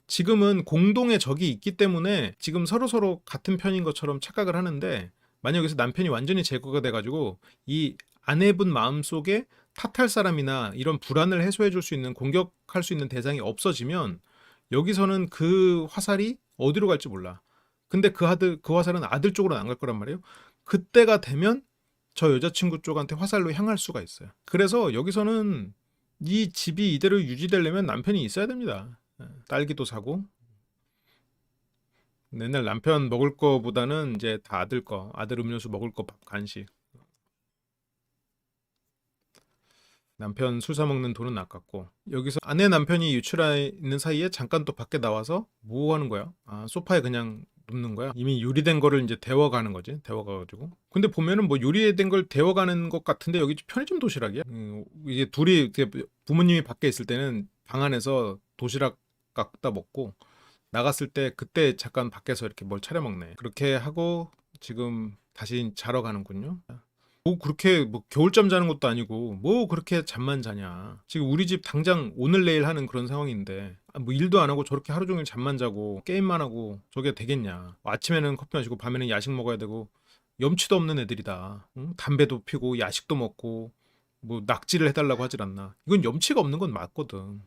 Speaker 1: 지금은 공동의 적이 있기 때문에 지금 서로서로 같은 편인 것처럼 착각을 하는데, 만약 여기서 남편이 완전히 제거가 돼가지고 이 아내분 마음속에 탓할 사람이나 이런 불안을 해소해 줄 수 있는, 공격할 수 있는 대상이 없어지면 여기서는 그 화살이 어디로 갈지 몰라. 근데 그 화살은 아들 쪽으로 안 갈 거란 말이에요. 그때가 되면 저 여자친구 쪽한테 화살로 향할 수가 있어요. 그래서 여기서는 이 집이 이대로 유지되려면 남편이 있어야 됩니다. 딸기도 사고. 맨날 남편 먹을 거보다는 이제 다 아들 거, 아들 음료수 먹을 거, 밥, 간식. 남편 술 사 먹는 돈은 아깝고, 여기서 아내 남편이 유출해 있는 사이에 잠깐 또 밖에 나와서 뭐 하는 거야? 소파에 그냥 눕는 거야. 이미 요리된 거를 이제 데워가는 거지. 데워가가지고. 근데 보면은 뭐 요리된 걸 데워가는 것 같은데 여기 편의점 도시락이야. 이게 둘이 부모님이 밖에 있을 때는 방 안에서 도시락 갖다 먹고, 나갔을 때 그때 잠깐 밖에서 이렇게 뭘 차려 먹네. 그렇게 하고 지금 다시 자러 가는군요. 뭐 그렇게 뭐 겨울잠 자는 것도 아니고 뭐 그렇게 잠만 자냐. 지금 우리 집 당장 오늘 내일 하는 그런 상황인데 뭐 일도 안 하고 저렇게 하루 종일 잠만 자고 게임만 하고 저게 되겠냐. 아침에는 커피 마시고 밤에는 야식 먹어야 되고, 염치도 없는 애들이다. 응? 담배도 피고 야식도 먹고 뭐 낙지를 해달라고 하질 않나. 이건 염치가 없는 건 맞거든.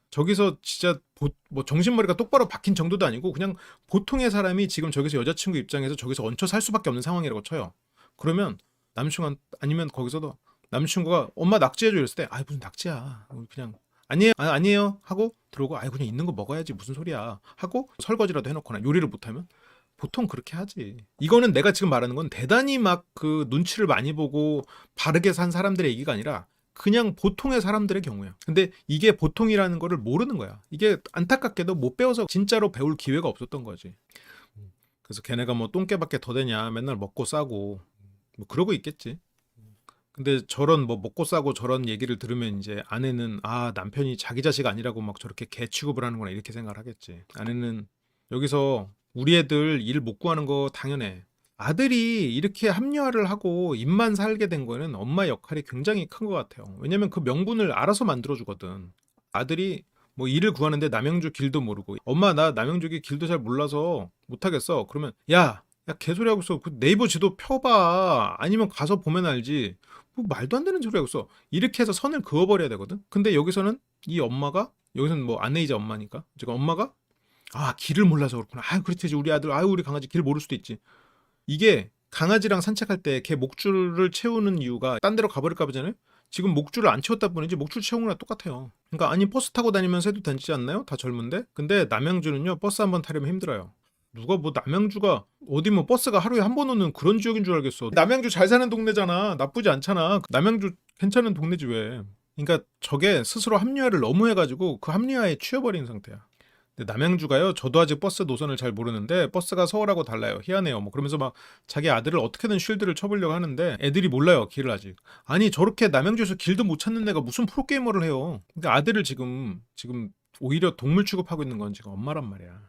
Speaker 1: 저기서 진짜 뭐 정신머리가 똑바로 박힌 정도도 아니고 그냥 보통의 사람이 지금 저기서 여자친구 입장에서 저기서 얹혀 살 수밖에 없는 상황이라고 쳐요. 그러면 남친구, 아니면 거기서도 남친구가 엄마 낙지해줘 이랬을 때 무슨 낙지야, 그냥 아니에요, 아니에요 하고 들어오고, 그냥 있는 거 먹어야지 무슨 소리야 하고 설거지라도 해놓거나 요리를 못하면 보통 그렇게 하지. 이거는 내가 지금 말하는 건 대단히 막 그 눈치를 많이 보고 바르게 산 사람들의 얘기가 아니라 그냥 보통의 사람들의 경우야. 근데 이게 보통이라는 거를 모르는 거야. 이게 안타깝게도 못 배워서 진짜로 배울 기회가 없었던 거지. 그래서 걔네가 뭐 똥개밖에 더 되냐, 맨날 먹고 싸고 뭐 그러고 있겠지. 근데 저런 뭐 먹고 싸고 저런 얘기를 들으면 이제 아내는 아 남편이 자기 자식 아니라고 막 저렇게 개 취급을 하는구나 이렇게 생각을 하겠지. 아내는 여기서 우리 애들 일 못 구하는 거 당연해. 아들이 이렇게 합리화를 하고 입만 살게 된 거는 엄마 역할이 굉장히 큰 것 같아요. 왜냐면 그 명분을 알아서 만들어주거든. 아들이 뭐 일을 구하는데 남양주 길도 모르고 엄마 나 남양주 길도 잘 몰라서 못하겠어. 그러면 야 개소리 하고 있어. 그 네이버 지도 펴봐. 아니면 가서 보면 알지. 뭐 말도 안 되는 소리 하고 있어. 이렇게 해서 선을 그어버려야 되거든. 근데 여기서는 이 엄마가 여기서는 뭐 아내이자 엄마니까 지금 엄마가 아 길을 몰라서 그렇구나. 아 그렇지 우리 아들 아유 우리 강아지 길 모를 수도 있지. 이게 강아지랑 산책할 때 걔 목줄을 채우는 이유가 딴 데로 가버릴까 보잖아요. 지금 목줄을 안 채웠다 뿐이지 목줄 채운 거랑 똑같아요. 그러니까 아니 버스 타고 다니면서 해도 되지 않나요? 다 젊은데. 근데 남양주는요 버스 한번 타려면 힘들어요. 누가 뭐 남양주가 어디 뭐 버스가 하루에 한 번 오는 그런 지역인 줄 알겠어. 남양주 잘 사는 동네잖아. 나쁘지 않잖아. 남양주 괜찮은 동네지 왜. 그러니까 저게 스스로 합리화를 너무 해가지고 그 합리화에 취해버린 상태야. 근데 남양주가요. 저도 아직 버스 노선을 잘 모르는데 버스가 서울하고 달라요. 희한해요. 뭐 그러면서 막 자기 아들을 어떻게든 쉴드를 쳐보려고 하는데 애들이 몰라요. 길을 아직. 아니 저렇게 남양주에서 길도 못 찾는 애가 무슨 프로게이머를 해요. 그러니까 아들을 지금 오히려 동물 취급하고 있는 건 지금 엄마란 말이야.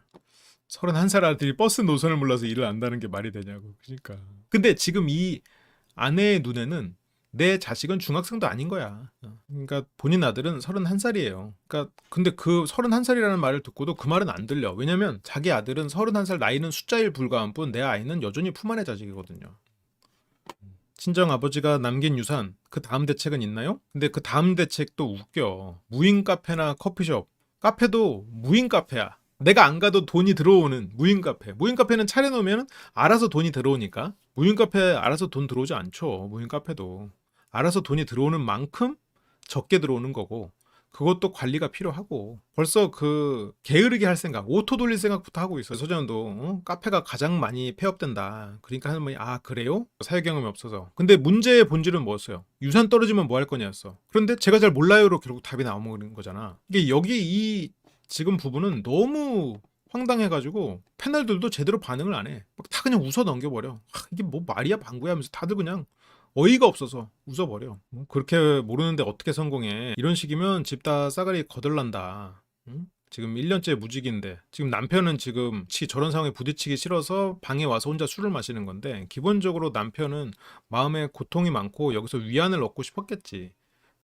Speaker 1: 31살 아들이 버스 노선을 몰라서 일을 안다는 게 말이 되냐고. 그러니까. 근데 지금 이 아내의 눈에는 내 자식은 중학생도 아닌 거야. 그러니까 본인 아들은 31살이에요. 그러니까 근데 그 31살이라는 말을 듣고도 그 말은 안 들려. 왜냐면 자기 아들은 31살 나이는 숫자일 불과한 뿐 내 아이는 여전히 품 안의 자식이거든요. 친정 아버지가 남긴 유산 그 다음 대책은 있나요? 근데 그 다음 대책도 웃겨. 무인 카페나 커피숍. 카페도 무인 카페야. 내가 안 가도 돈이 들어오는 무인 카페. 무인 카페는 차려놓으면 알아서 돈이 들어오니까. 무인 카페 알아서 돈 들어오지 않죠. 무인 카페도. 알아서 돈이 들어오는 만큼 적게 들어오는 거고. 그것도 관리가 필요하고. 벌써 그 게으르게 할 생각, 오토 돌릴 생각부터 하고 있어요. 소장도 카페가 가장 많이 폐업된다. 그러니까 하는 말이 아 그래요? 사회 경험이 없어서. 근데 문제의 본질은 뭐였어요? 유산 떨어지면 뭐 할 거냐였어. 그런데 제가 잘 몰라요로 결국 답이 나오는 거잖아. 이게 여기 이 지금 부분은 너무 황당해가지고 패널들도 제대로 반응을 안 해. 막 다 그냥 웃어 넘겨버려. 이게 뭐 말이야 방구야 하면서 다들 그냥 어이가 없어서 웃어버려. 그렇게 모르는데 어떻게 성공해. 이런 식이면 집 다 싸가리 거덜난다. 응? 지금 1년째 무직인데 지금 남편은 지금 저런 상황에 부딪히기 싫어서 방에 와서 혼자 술을 마시는 건데 기본적으로 남편은 마음에 고통이 많고 여기서 위안을 얻고 싶었겠지.